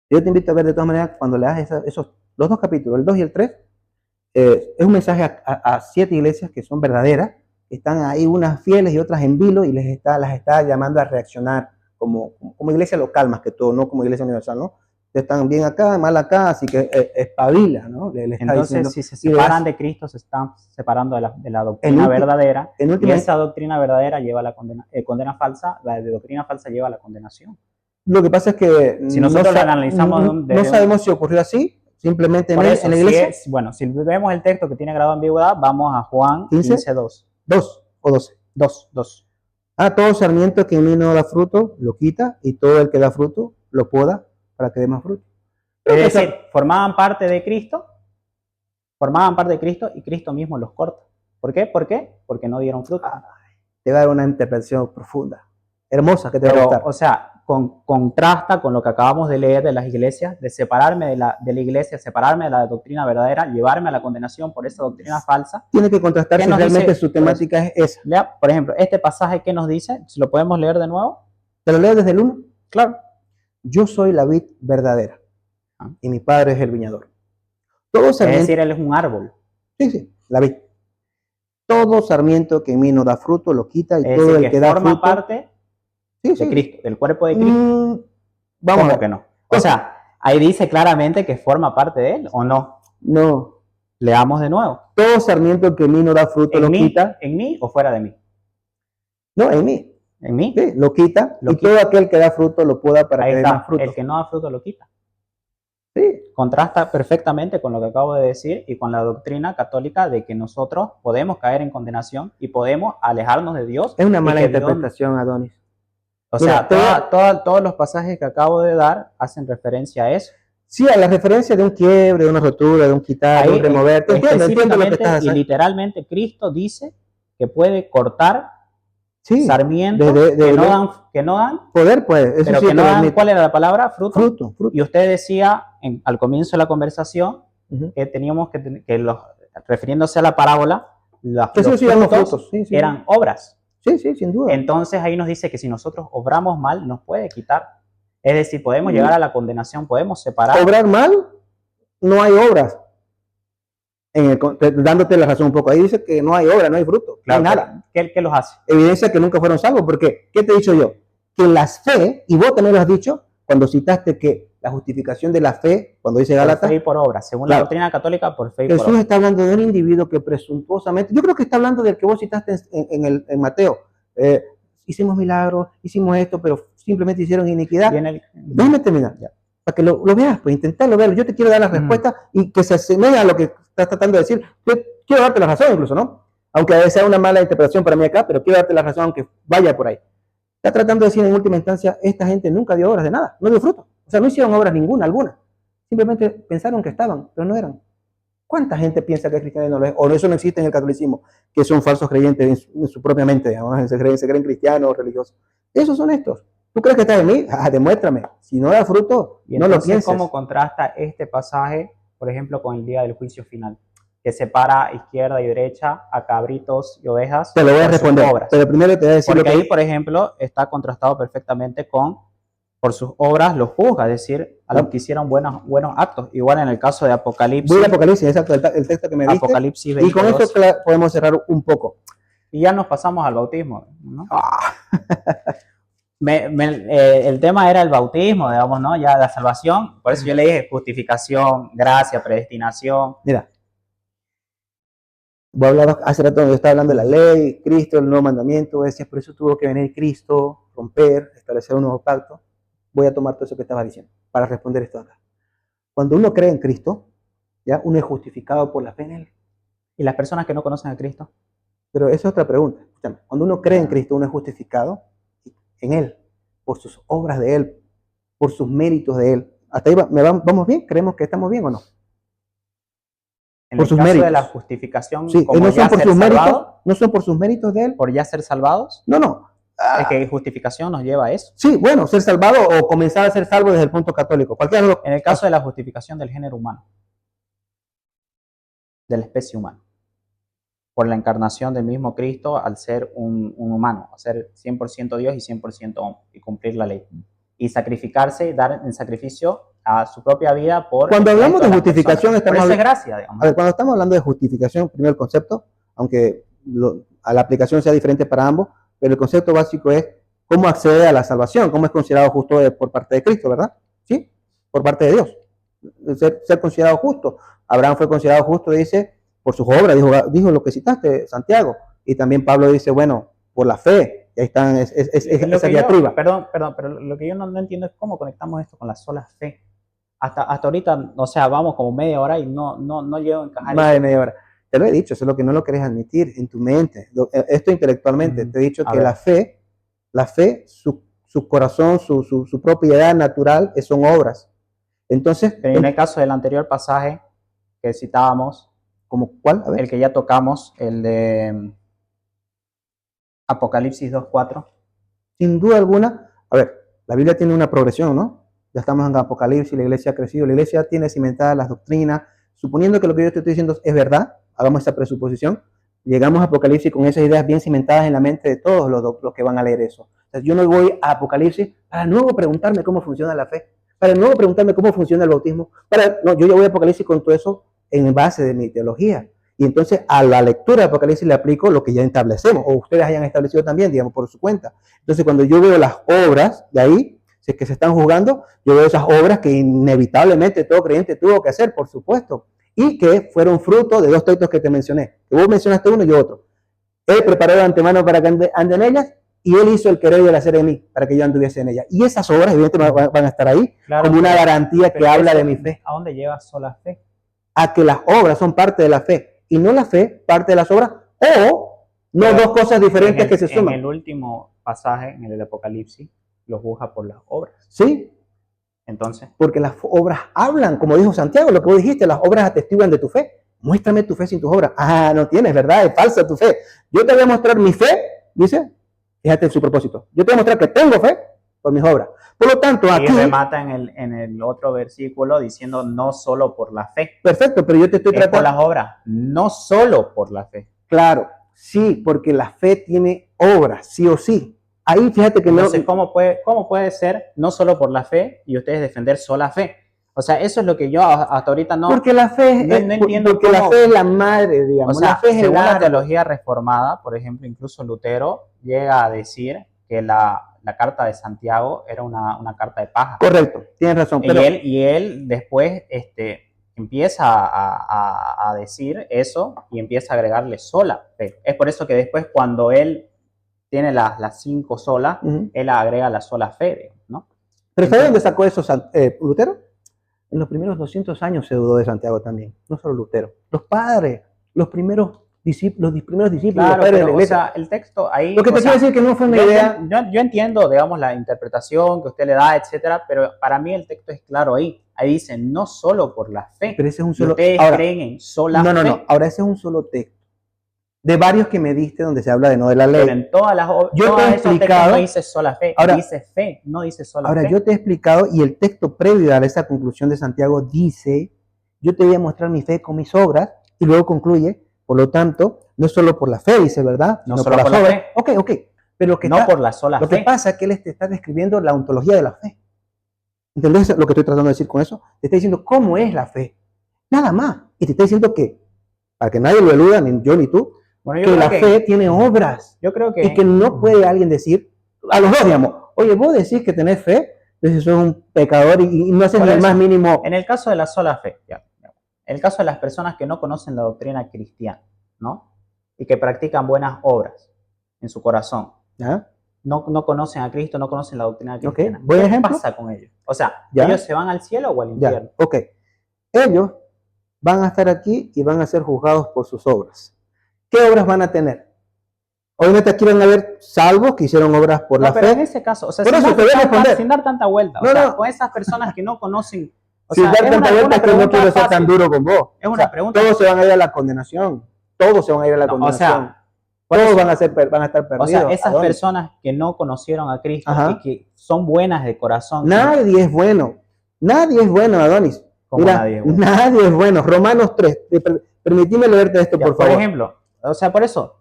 Yo te invito a ver de todas maneras, cuando leas los 2 capítulos, el 2 y el 3, es un mensaje a 7 iglesias que son verdaderas, están ahí unas fieles y otras en vilo y las está llamando a reaccionar como iglesia local más que todo, no como iglesia universal, ¿no? Están bien acá, mal acá, así que espabila, ¿no? Le está Entonces, diciendo, si se separan de Cristo, se están separando de la doctrina verdadera, en y última, esa doctrina verdadera lleva a la condena falsa, la de doctrina falsa lleva a la condenación. lo que pasa es que Si nosotros lo analizamos no sabemos si ocurrió así, simplemente en la iglesia. Bueno, si vemos el texto que tiene grado de ambigüedad, vamos a Juan 15, 2. 2 o 12. 2. Todo sarmiento que en mí no da fruto, lo quita, y todo el que da fruto, lo poda para que dé más fruto. Es decir, formaban parte de Cristo y Cristo mismo los corta. ¿Por qué? Porque no dieron fruto. Te va a dar una interpretación profunda, hermosa, que te va a gustar. O sea, contrasta con lo que acabamos de leer de las iglesias, de separarme de la iglesia, separarme de la doctrina verdadera, llevarme a la condenación por esa doctrina falsa. Tiene que contrastar si realmente su temática es esa. Lea, por ejemplo, este pasaje, ¿qué nos dice? Si lo podemos leer de nuevo. ¿Te lo leo desde el 1? Claro. Yo soy la vid verdadera y mi padre es el viñador. Todo sarmiento, es decir, él es un árbol. Sí, la vid. Todo sarmiento que en mí no da fruto lo quita, y es todo decir, el que da fruto forma parte de Cristo, del cuerpo de Cristo. Vamos a ver. Que no. O sea, ahí dice claramente que forma parte de él, ¿o no? No. Leamos de nuevo. Todo sarmiento que en mí no da fruto lo quita. ¿En mí o fuera de mí? No, en mí. ¿En mí? Sí, lo quita, y todo aquel que da fruto lo poda para que dé más fruto. El que no da fruto lo quita. Sí. Contrasta perfectamente con lo que acabo de decir y con la doctrina católica de que nosotros podemos caer en condenación y podemos alejarnos de Dios. Es una mala interpretación, Adonis. O sea, todos los pasajes que acabo de dar hacen referencia a eso. Sí, a la referencia de un quiebre, de una rotura, de un quitar, de un remover. Entiendo lo que estás haciendo. Y literalmente Cristo dice que puede cortar sarmientos que no dan poder, pues. Eso pero sí, que no dan, ¿cuál era la palabra? Fruto. Fruto. Y usted decía al comienzo de la conversación que teníamos refiriéndose a la parábola, los frutos eran obras. Sí, sin duda. Entonces ahí nos dice que si nosotros obramos mal, nos puede quitar. Es decir, podemos llegar a la condenación, podemos separar. Obrar mal, no hay obras. Dándote la razón un poco. Ahí dice que no hay obra, no hay fruto, claro, no hay nada. ¿Qué los hace? Evidencia que nunca fueron salvos. Porque, ¿qué te he dicho yo? Que la fe, y vos también lo has dicho, cuando citaste que la justificación de la fe, cuando dice Gálatas. Por fe y por obra, según la doctrina católica, por fe y por obra. Jesús está hablando de un individuo que presuntuosamente, yo creo que está hablando del que vos citaste en Mateo. Hicimos milagros, hicimos esto, pero simplemente hicieron iniquidad. Déjame terminar. Ya. Para que lo veas, pues intentarlo verlo. Yo te quiero dar la respuesta y que se asemeje a lo que estás tratando de decir. Yo quiero darte la razón incluso, ¿no? Aunque sea una mala interpretación para mí acá, pero quiero darte la razón aunque vaya por ahí. Está tratando de decir en última instancia, esta gente nunca dio obras de nada, no dio fruto. O sea, no hicieron obras alguna. Simplemente pensaron que estaban, pero no eran. ¿Cuánta gente piensa que es cristiana y no lo es? O eso no existe en el catolicismo, que son falsos creyentes en su propia mente, digamos, se creen cristianos o religiosos. Esos son estos. ¿Tú crees que estás en mí? Demuéstrame. Si no da fruto, no lo pienses. ¿Cómo contrasta este pasaje, por ejemplo, con el día del juicio final? Que separa izquierda y derecha a cabritos y ovejas. Te lo voy a responder, pero primero te voy a decir porque ahí, por ejemplo, está contrastado perfectamente con por sus obras los juzga, es decir, a los que hicieron buenos actos. Igual en el caso de Apocalipsis. Voy a Apocalipsis, exacto, el texto que me diste. Apocalipsis 22. Y con eso podemos cerrar un poco. Y ya nos pasamos al bautismo, ¿no? El tema era el bautismo, digamos, ¿no? Ya la salvación. Por eso yo le dije justificación, gracia, predestinación. Mira, vos hablabas hace rato, yo estaba hablando de la ley, Cristo, el nuevo mandamiento, decías, por eso tuvo que venir Cristo, romper, establecer un nuevo pacto. Voy a tomar todo eso que estabas diciendo para responder esto acá. Cuando uno cree en Cristo, ya uno es justificado por la fe en Él. ¿Y las personas que no conocen a Cristo? Pero esa es otra pregunta. Cuando uno cree en Cristo, uno es justificado en Él, por sus obras de Él, por sus méritos de Él. ¿Hasta ahí vamos bien? ¿Creemos que estamos bien o no? En el caso de la justificación, sí, como no son por sus méritos, no son por sus méritos de Él. ¿Por ya ser salvados? No. Es que justificación nos lleva a eso. Sí, bueno, ser salvado o comenzar a ser salvo desde el punto católico. En el caso de la justificación del género humano, de la especie humana, por la encarnación del mismo Cristo al ser un humano, a ser 100% Dios y 100% hombre, y cumplir la ley. Y sacrificarse, dar en sacrificio a su propia vida por... Cuando hablamos de justificación, estamos hablando... gracia, digamos. A ver, cuando estamos hablando de justificación, primero el concepto, aunque a la aplicación sea diferente para ambos, pero el concepto básico es cómo accede a la salvación, cómo es considerado justo por parte de Cristo, ¿verdad? ¿Sí? Por parte de Dios. Ser considerado justo. Abraham fue considerado justo, dice, por sus obras, dijo lo que citaste, Santiago. Y también Pablo dice, bueno, por la fe. Y ahí están esa diatriba. Perdón, pero lo que yo no entiendo es cómo conectamos esto con la sola fe. Hasta ahorita, o sea, vamos como media hora y no llego a encajar. Más de media hora. Te lo he dicho, eso es lo que no lo querés admitir en tu mente. Esto intelectualmente. Te he dicho que la fe, su corazón, su propiedad natural son obras. Entonces, pero en el caso del anterior pasaje que citábamos, ¿como cuál? A ver. El que ya tocamos, el de Apocalipsis 2:4. Sin duda alguna, a ver, la Biblia tiene una progresión, ¿no? Ya estamos en Apocalipsis, la iglesia ha crecido, la iglesia tiene cimentadas las doctrinas, suponiendo que lo que yo te estoy diciendo es verdad, hagamos esa presuposición, llegamos a Apocalipsis con esas ideas bien cimentadas en la mente de todos los que van a leer eso. O sea, yo no voy a Apocalipsis para luego preguntarme cómo funciona la fe, para luego preguntarme cómo funciona el bautismo, yo ya voy a Apocalipsis con todo eso en base de mi teología. Y entonces a la lectura de Apocalipsis le aplico lo que ya establecemos, o ustedes hayan establecido también, digamos, por su cuenta. Entonces cuando yo veo las obras de ahí, si es que se están juzgando, yo veo esas obras que inevitablemente todo creyente tuvo que hacer, por supuesto, y que fueron fruto de dos textos que te mencioné, que vos mencionaste uno y otro. Él preparó de antemano para que ande en ellas, y él hizo el querer y el hacer en mí, para que yo anduviese en ellas. Y esas obras, evidentemente, van a estar ahí, claro, como una garantía que habla de mi fe. ¿A dónde lleva sola fe? A que las obras son parte de la fe, y no la fe parte de las obras, o no pero dos cosas diferentes que se suman. En el último pasaje, en el Apocalipsis, los juzga por las obras. Sí. Entonces. Porque las obras hablan, como dijo Santiago, lo que vos dijiste, las obras atestiguan de tu fe. Muéstrame tu fe sin tus obras. Ah, no tienes, ¿verdad? Es falsa tu fe. Yo te voy a mostrar mi fe, dice, fíjate en su propósito. Yo te voy a mostrar que tengo fe por mis obras. Por lo tanto, aquí... Y remata en el otro versículo diciendo no solo por la fe. Perfecto, pero yo te estoy tratando... por las obras, no solo por la fe. Claro, sí, porque la fe tiene obras, sí o sí. Ahí fíjate que entonces, no... ¿cómo puede ser no solo por la fe y ustedes defender sola fe? O sea, eso es lo que yo hasta ahorita no... Porque la fe no entiendo porque la fe es la madre, digamos. O sea, la fe es según la teología reformada, por ejemplo, incluso Lutero llega a decir que la carta de Santiago era una carta de paja. Correcto, tienes razón. Pero... Y él después empieza a decir eso y empieza a agregarle sola fe. Es por eso que después cuando él tiene las 5 solas, él agrega la sola fe, ¿no? ¿Pero sabes dónde sacó eso Lutero? En los primeros 200 años se dudó de Santiago también, no solo Lutero. Los padres, los primeros discípulos, claro, los padres de la iglesia. O sea, el texto ahí... Lo que te quiero decir que no fue una idea... Yo entiendo, digamos, la interpretación que usted le da, etcétera, pero para mí el texto es claro ahí. Ahí dice, no solo por la fe. Pero ese es un solo... Ustedes creen en sola fe. No. Ahora ese es un solo texto. De varios que me diste donde se habla de no de la ley. Pero en todas las obras, yo te he explicado, no dice sola fe, ahora, dice fe, no dice sola fe. Ahora yo te he explicado y el texto previo a esa conclusión de Santiago dice, yo te voy a mostrar mi fe con mis obras, y luego concluye, por lo tanto, no solo por la fe, dice, ¿verdad? No solo por la fe. Ok. Pero lo que no por la sola fe. Lo que pasa es que él te está describiendo la ontología de la fe. ¿Entendés lo que estoy tratando de decir con eso? Te está diciendo cómo es la fe. Nada más. Y te está diciendo que, para que nadie lo eluda, ni yo ni tú, bueno, que la fe tiene obras. Yo creo que... Y que no puede alguien decir, a los dos, digamos, oye, vos decís que tenés fe, entonces sos un pecador y no haces el más mínimo... En el caso de la sola fe, en el caso de las personas que no conocen la doctrina cristiana, ¿no? Y que practican buenas obras en su corazón. ¿Ya? No conocen a Cristo, no conocen la doctrina cristiana. ¿Buen ejemplo? ¿Qué pasa con ellos? O sea, ¿ellos se van al cielo o al infierno? Ok. Ellos van a estar aquí y van a ser juzgados por sus obras. ¿Qué obras van a tener? Obviamente aquí van a haber salvos que hicieron obras por la pero fe. En ese caso, o sea, sin dar tanta vuelta, con esas personas que no conocen... Sin dar tanta vuelta que no quiero ser tan duro con vos. Es una pregunta. Todos se van a ir a la condenación. Todos se van a ir a la condenación. Todos van a estar perdidos. O sea, esas personas que no conocieron a Cristo y que son buenas de corazón. Nadie es bueno. Nadie es bueno, Adonis. Mira, nadie es bueno. Romanos 3. Permitime leerte esto, por favor. Por ejemplo, o sea, por eso,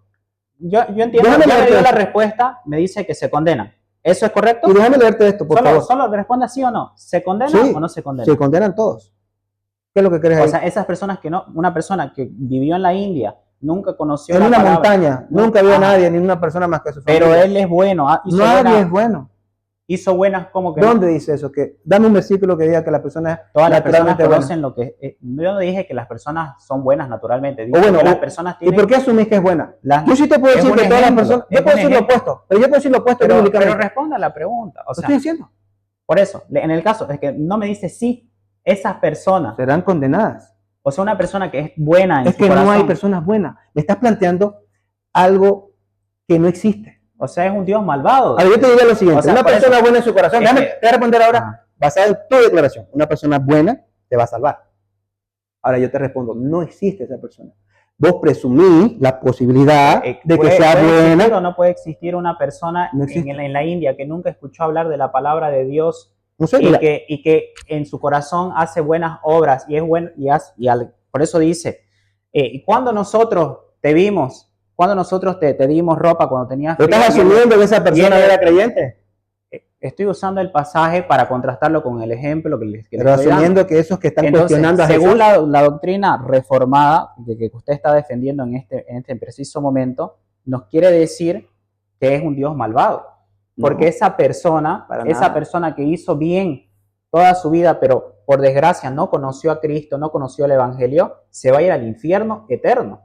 yo entiendo, ya me dio la respuesta, me dice que se condenan. ¿Eso es correcto? Y déjame leerte esto, por favor. Solo responda sí o no. ¿Se condenan o no se condenan? Se condenan todos. ¿Qué es lo que crees ahí? O sea, esas personas que no, una persona que vivió en la India, nunca conoció En la una palabra. montaña, No, nunca vio a ajá. nadie, ni una persona más que a su Pero familia. él es bueno, Nadie es bueno. hizo buenas como que no. ¿Dónde dice eso? Que dame un versículo que diga que la persona es Todas las personas naturalmente buena. conocen lo que... yo no dije que las personas son buenas naturalmente, O dije bueno, que las personas ¿y tienen... por qué asumís que es buena? las- Yo sí te puedo es decir un que todas las ejemplo, personas, es yo puedo un decir lo ejemplo. opuesto, pero yo puedo decir lo opuesto pero bíblicamente. responda a la pregunta. O Lo sea, estoy diciendo. por eso, en el caso es que no me dice sí, esas personas, Serán condenadas. o sea, una persona que es buena en Es su que corazón, no hay personas buenas. Me estás planteando algo que no existe. o sea, es un Dios malvado. A ver, yo te diría lo siguiente. O sea, Una por persona eso, buena en su corazón. es Déjame, que- te voy a responder ahora, Ajá. basada en tu declaración. Una persona buena te va a salvar. Ahora yo te respondo, no existe esa persona. Vos presumís la posibilidad de que ¿Puede sea existir buena. o no puede existir una persona No existe. en la India que nunca escuchó hablar de la palabra de Dios No sé, y mira, que en su corazón hace buenas obras y es bueno por eso dice, cuando nosotros te vimos, cuando nosotros te dimos ropa cuando tenías ¿tú frío, estás asumiendo que esa persona era creyente? estoy usando el pasaje para contrastarlo con el ejemplo que les Pero estoy dando. asumiendo que esos que están Entonces, cuestionando a según Jesús, la doctrina reformada que usted está defendiendo en este preciso momento, nos quiere decir que es un Dios malvado. Porque No, esa persona para nada. que hizo bien toda su vida, pero por desgracia no conoció a Cristo, no conoció el Evangelio, se va a ir al infierno eterno.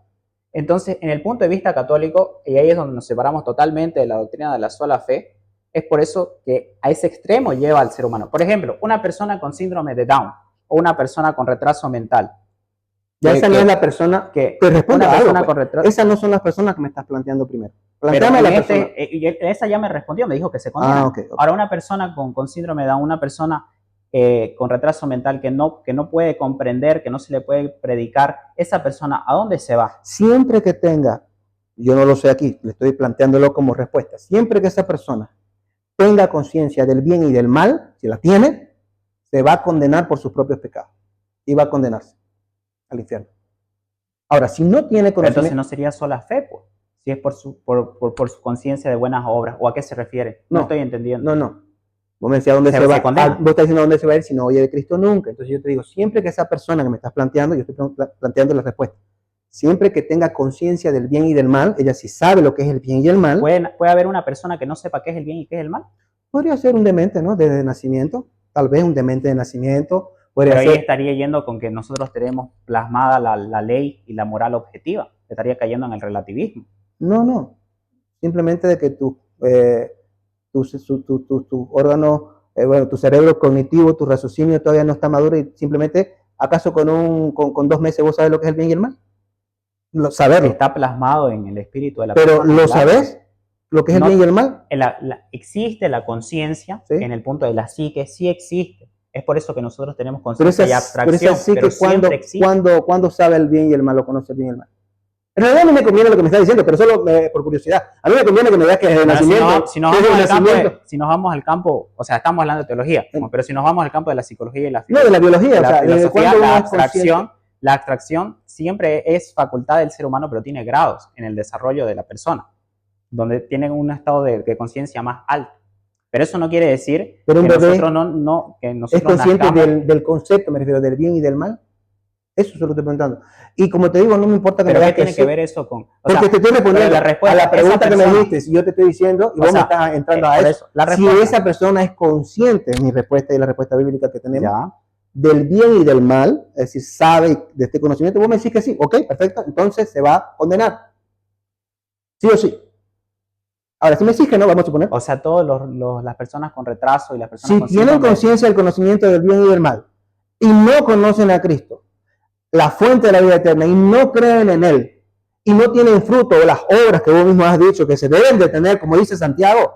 Entonces, en el punto de vista católico, y ahí es donde nos separamos totalmente de la doctrina de la sola fe, es por eso que a ese extremo lleva al ser humano. Por ejemplo, una persona con síndrome de Down o una persona con retraso mental. Ya esa no es la persona que que responde una a algo. persona con Pues. retraso. Esas no son las personas que me estás planteando primero. Pero Planteame a la en persona. esa ya me respondió, me dijo que se condena. Ok. Ahora, una persona con síndrome de Down, una persona con retraso mental que no puede comprender, que no se le puede predicar, esa persona, ¿a dónde se va? Siempre que tenga, yo no lo sé aquí, le estoy planteándolo como respuesta, siempre que esa persona tenga conciencia del bien y del mal, si la tiene, se va a condenar por sus propios pecados y va a condenarse al infierno. Ahora, si no tiene Pero conocimiento... entonces no sería sola fe, pues, si es por su conciencia de buenas obras, ¿o a qué se refiere? No estoy entendiendo. No. Vos me decías dónde se va. Vos estás diciendo dónde se va a ir si no oye de Cristo nunca. Entonces yo te digo, siempre que esa persona que me estás planteando, yo estoy planteando la respuesta. Siempre que tenga conciencia del bien y del mal, ella sí sabe lo que es el bien y el mal. ¿Puede haber una persona que no sepa qué es el bien y qué es el mal? Podría ser un demente, ¿no? Desde nacimiento. Tal vez un demente de nacimiento. Pero ahí estaría yendo con que nosotros tenemos plasmada la ley y la moral objetiva. Estaría cayendo en el relativismo. No. Simplemente de que tu órgano, bueno, tu cerebro cognitivo, tu raciocinio todavía no está maduro y simplemente, ¿acaso con 2 meses vos sabes lo que es el bien y el mal? Saberlo. Está plasmado en el espíritu de la persona. Pero ¿lo claro. sabes? ¿Lo que es el bien y el mal? Existe la conciencia, ¿sí? En el punto de la psique, sí existe. Es por eso que nosotros tenemos conciencia y abstracción. Pero siempre existe. ¿Cuándo sabe el bien y el mal o conoce el bien y el mal? En realidad no me conviene lo que me estás diciendo, pero solo por curiosidad. A mí me conviene que me digas que desde el nacimiento... Si nos vamos al campo, o sea, estamos hablando de teología, pero si nos vamos al campo de la psicología y la filosofía... No, de la biología, o sea, filosofía, la abstracción siempre es facultad del ser humano, pero tiene grados en el desarrollo de la persona, donde tienen un estado de conciencia más alto. Pero eso no quiere decir que nosotros es consciente del concepto, me refiero, del bien y del mal. Eso es lo que estoy preguntando. Y como te digo, no me importa que ¿pero me qué tiene que ver eso con...? Porque te estoy respondiendo a la pregunta que me dijiste. Si yo te estoy diciendo, y vos me estás entrando a eso. Si esa persona es consciente, mi respuesta y la respuesta bíblica que tenemos, del bien y del mal, es decir, sabe de este conocimiento, vos me decís que sí. Ok, perfecto. Entonces se va a condenar. Sí o sí. Ahora, si me decís que no, vamos a suponer. O sea, todas las personas con retraso y las personas con síndrome. Si tienen conciencia del conocimiento del bien y del mal, y no conocen a Cristo, la fuente de la vida eterna, y no creen en Él, y no tienen fruto de las obras que vos mismo has dicho que se deben de tener, como dice Santiago,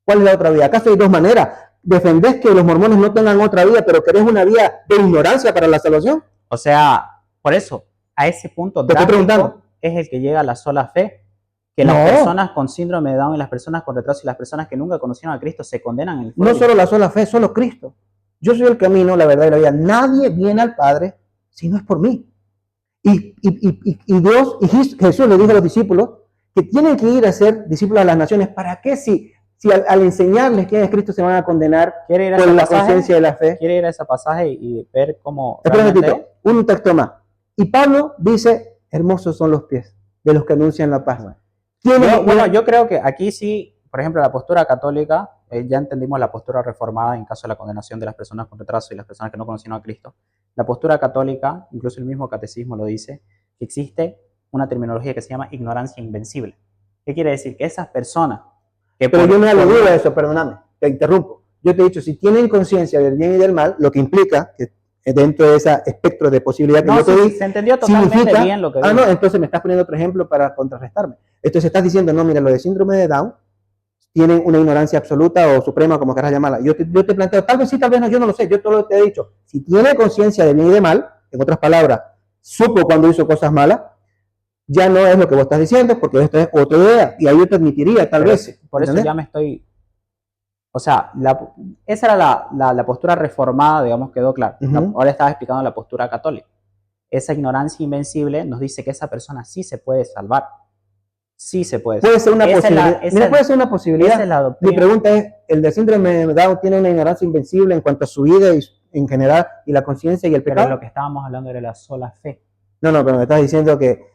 ¿cuál es la otra vida? ¿Acaso hay 2 maneras? ¿Defendés que los mormones no tengan otra vida, pero querés una vida de ignorancia para la salvación? O sea, por eso, a ese punto te estoy preguntando. Es el que llega a la sola fe, que las personas con síndrome de Down y las personas con retraso y las personas que nunca conocieron a Cristo se condenan en el fuego. No solo la sola fe, solo Cristo. Yo soy el camino, la verdad y la vida. Nadie viene al Padre si no es por mí. Y Dios, y Jesús le dijo a los discípulos que tienen que ir a ser discípulos de las naciones. ¿Para qué si al enseñarles quién es Cristo se van a condenar por la conciencia de la fe? ¿Quiere ir a ese pasaje y ver cómo... Espera un momentito, un texto más. Y Pablo dice Hermosos son los pies de los que anuncian la paz. Yo creo que aquí sí, por ejemplo, la postura católica, ya entendimos la postura reformada en caso de la condenación de las personas con retraso y las personas que no conocieron a Cristo. La postura católica, incluso el mismo catecismo lo dice, que existe una terminología que se llama ignorancia invencible. ¿Qué quiere decir? Que esas personas... Pero yo no he aludido a eso, perdóname, te interrumpo. Yo te he dicho, si tienen conciencia del bien y del mal, lo que implica que dentro de ese espectro de posibilidad que yo te di, se entendió totalmente bien lo que digo. No, entonces me estás poniendo otro ejemplo para contrarrestarme. Entonces estás diciendo, no, mira, lo de síndrome de Down tienen una ignorancia absoluta o suprema, como quieras llamarla. Yo te planteo, tal vez sí, tal vez no, yo no lo sé, yo todo te he dicho. Si tiene conciencia de bien y de mal, en otras palabras, supo cuando hizo cosas malas, ya no es lo que vos estás diciendo, porque esto es otra idea, y ahí yo te admitiría, tal vez. Por eso ya me estoy... O sea, esa era la postura reformada, digamos, quedó claro. Ahora estaba explicando la postura católica. Esa ignorancia invencible nos dice que esa persona sí se puede salvar. Sí se puede salvar. Puede ser una posibilidad. Mira, puede ser una posibilidad. Mi pregunta es, ¿el de síndrome de Down tiene una ignorancia invencible en cuanto a su vida y, en general, y la conciencia y el pecado? Pero lo que estábamos hablando era la sola fe. No, pero me estás diciendo que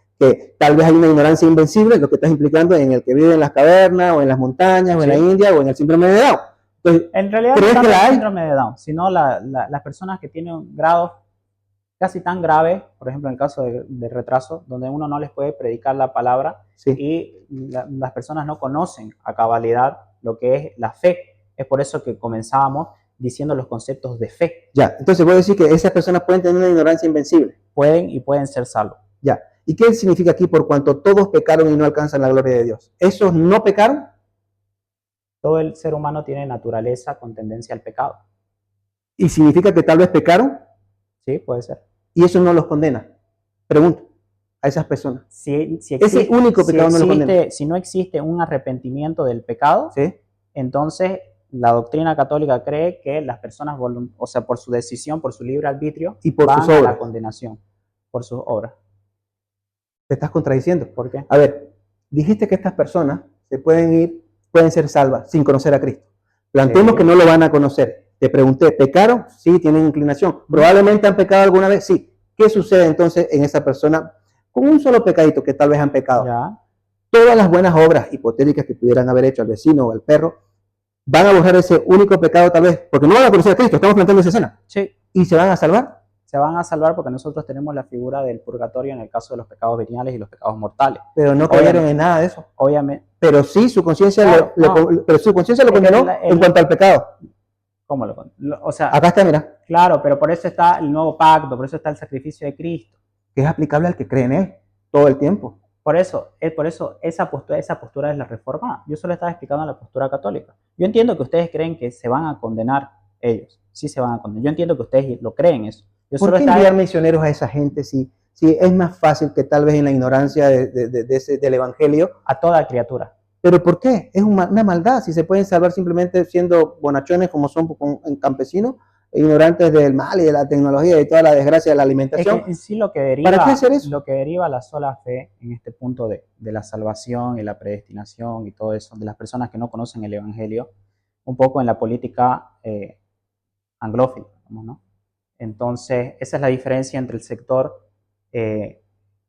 tal vez hay una ignorancia invencible, lo que estás implicando en el que vive en las cavernas, o en las montañas, o en la India, o en el síndrome de Down. Entonces, en realidad no es el síndrome de Down, sino las personas que tienen grados casi tan graves, por ejemplo en el caso de retraso, donde uno no les puede predicar la palabra y las personas no conocen a cabalidad lo que es la fe. Es por eso que comenzábamos diciendo los conceptos de fe. Ya, entonces voy a decir que esas personas pueden tener una ignorancia invencible. Pueden ser salvos. Ya, ¿y qué significa aquí? Por cuanto todos pecaron y no alcanzan la gloria de Dios. ¿Esos no pecaron? Todo el ser humano tiene naturaleza con tendencia al pecado. ¿Y significa que tal vez pecaron? Sí, puede ser. ¿Y eso no los condena? Pregunto a esas personas. Si existe, ese único pecado no los condena. Si no existe un arrepentimiento del pecado, entonces la doctrina católica cree que las personas, o sea, por su decisión, por su libre arbitrio, y por van sus obras, a la condenación, por sus obras. ¿Te estás contradiciendo? ¿Por qué? A ver, dijiste que estas personas pueden ser salvas sin conocer a Cristo. Planteemos que no lo van a conocer. Te pregunté, ¿pecaron? Sí, tienen inclinación. ¿Probablemente han pecado alguna vez? Sí. ¿Qué sucede entonces en esa persona con un solo pecadito que tal vez han pecado? Ya. Todas las buenas obras hipotéticas que pudieran haber hecho al vecino o al perro van a borrar ese único pecado tal vez, porque no van a conocer a Cristo, estamos planteando esa escena. Sí. ¿Y se van a salvar? Se van a salvar porque nosotros tenemos la figura del purgatorio en el caso de los pecados veniales y los pecados mortales. Pero no cayeron en nada de eso. Obviamente. Pero sí, su conciencia lo condenó en cuanto al pecado. ¿Cómo lo condenó? O sea, acá está, mira. Claro, pero por eso está el nuevo pacto, por eso está el sacrificio de Cristo. Que es aplicable al que cree en Él todo el tiempo. Por eso esa postura es la reformada. Yo solo estaba explicando la postura católica. Yo entiendo que ustedes creen que se van a condenar ellos. Sí se van a condenar. Yo entiendo que ustedes lo creen eso. ¿Por qué enviar misioneros a esa gente si es más fácil que tal vez en la ignorancia del Evangelio? A toda criatura. ¿Pero por qué? Es una maldad. Si se pueden salvar simplemente siendo bonachones como son campesinos, ignorantes del mal y de la tecnología y toda la desgracia de la alimentación. Es que en sí lo que deriva, ¿para qué hacer eso? Lo que deriva la sola fe en este punto de la salvación y la predestinación y todo eso, de las personas que no conocen el Evangelio, un poco en la política anglófila, ¿no? Entonces, esa es la diferencia entre el sector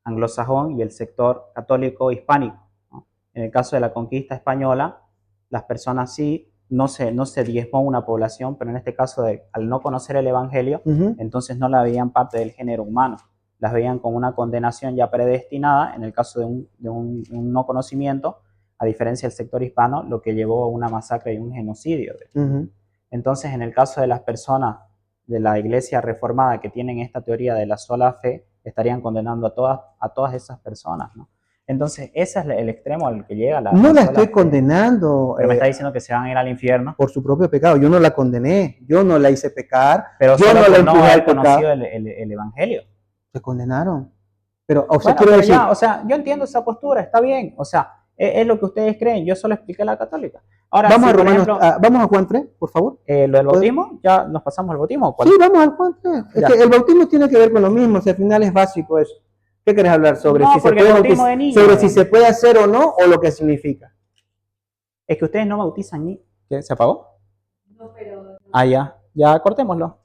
anglosajón y el sector católico hispánico, ¿no? En el caso de la conquista española, las personas sí no se diezmó una población, pero en este caso, al no conocer el Evangelio, entonces no la veían parte del género humano, las veían como una condenación ya predestinada, en el caso de un no conocimiento, a diferencia del sector hispano, lo que llevó a una masacre y un genocidio. Entonces, en el caso de las personas de la iglesia reformada que tienen esta teoría de la sola fe, estarían condenando a todas esas personas, ¿no? Entonces, ese es el extremo al que llega la... No la estoy condenando. Pero me está diciendo que se van a ir al infierno. Por su propio pecado. Yo no la condené. Yo no la hice pecar. Pero yo no la empujé al pecado. Conocido el Evangelio. Se condenaron. Pero, o sea, quiero decir... o sea, yo entiendo esa postura, está bien. O sea, es lo que ustedes creen. Yo solo expliqué la católica. Ahora, vamos, a Romanos, vamos a Juan 3, por favor. Lo del bautismo, ya nos pasamos al bautismo. Sí, vamos al Juan 3. Es que el bautismo tiene que ver con lo mismo. O sea, al final es básico eso. ¿Qué querés hablar sobre si se puede hacer o no, o lo que significa? Es que ustedes no bautizan ni... ¿Qué? ¿Se apagó? No, pero... Ah, ya cortémoslo.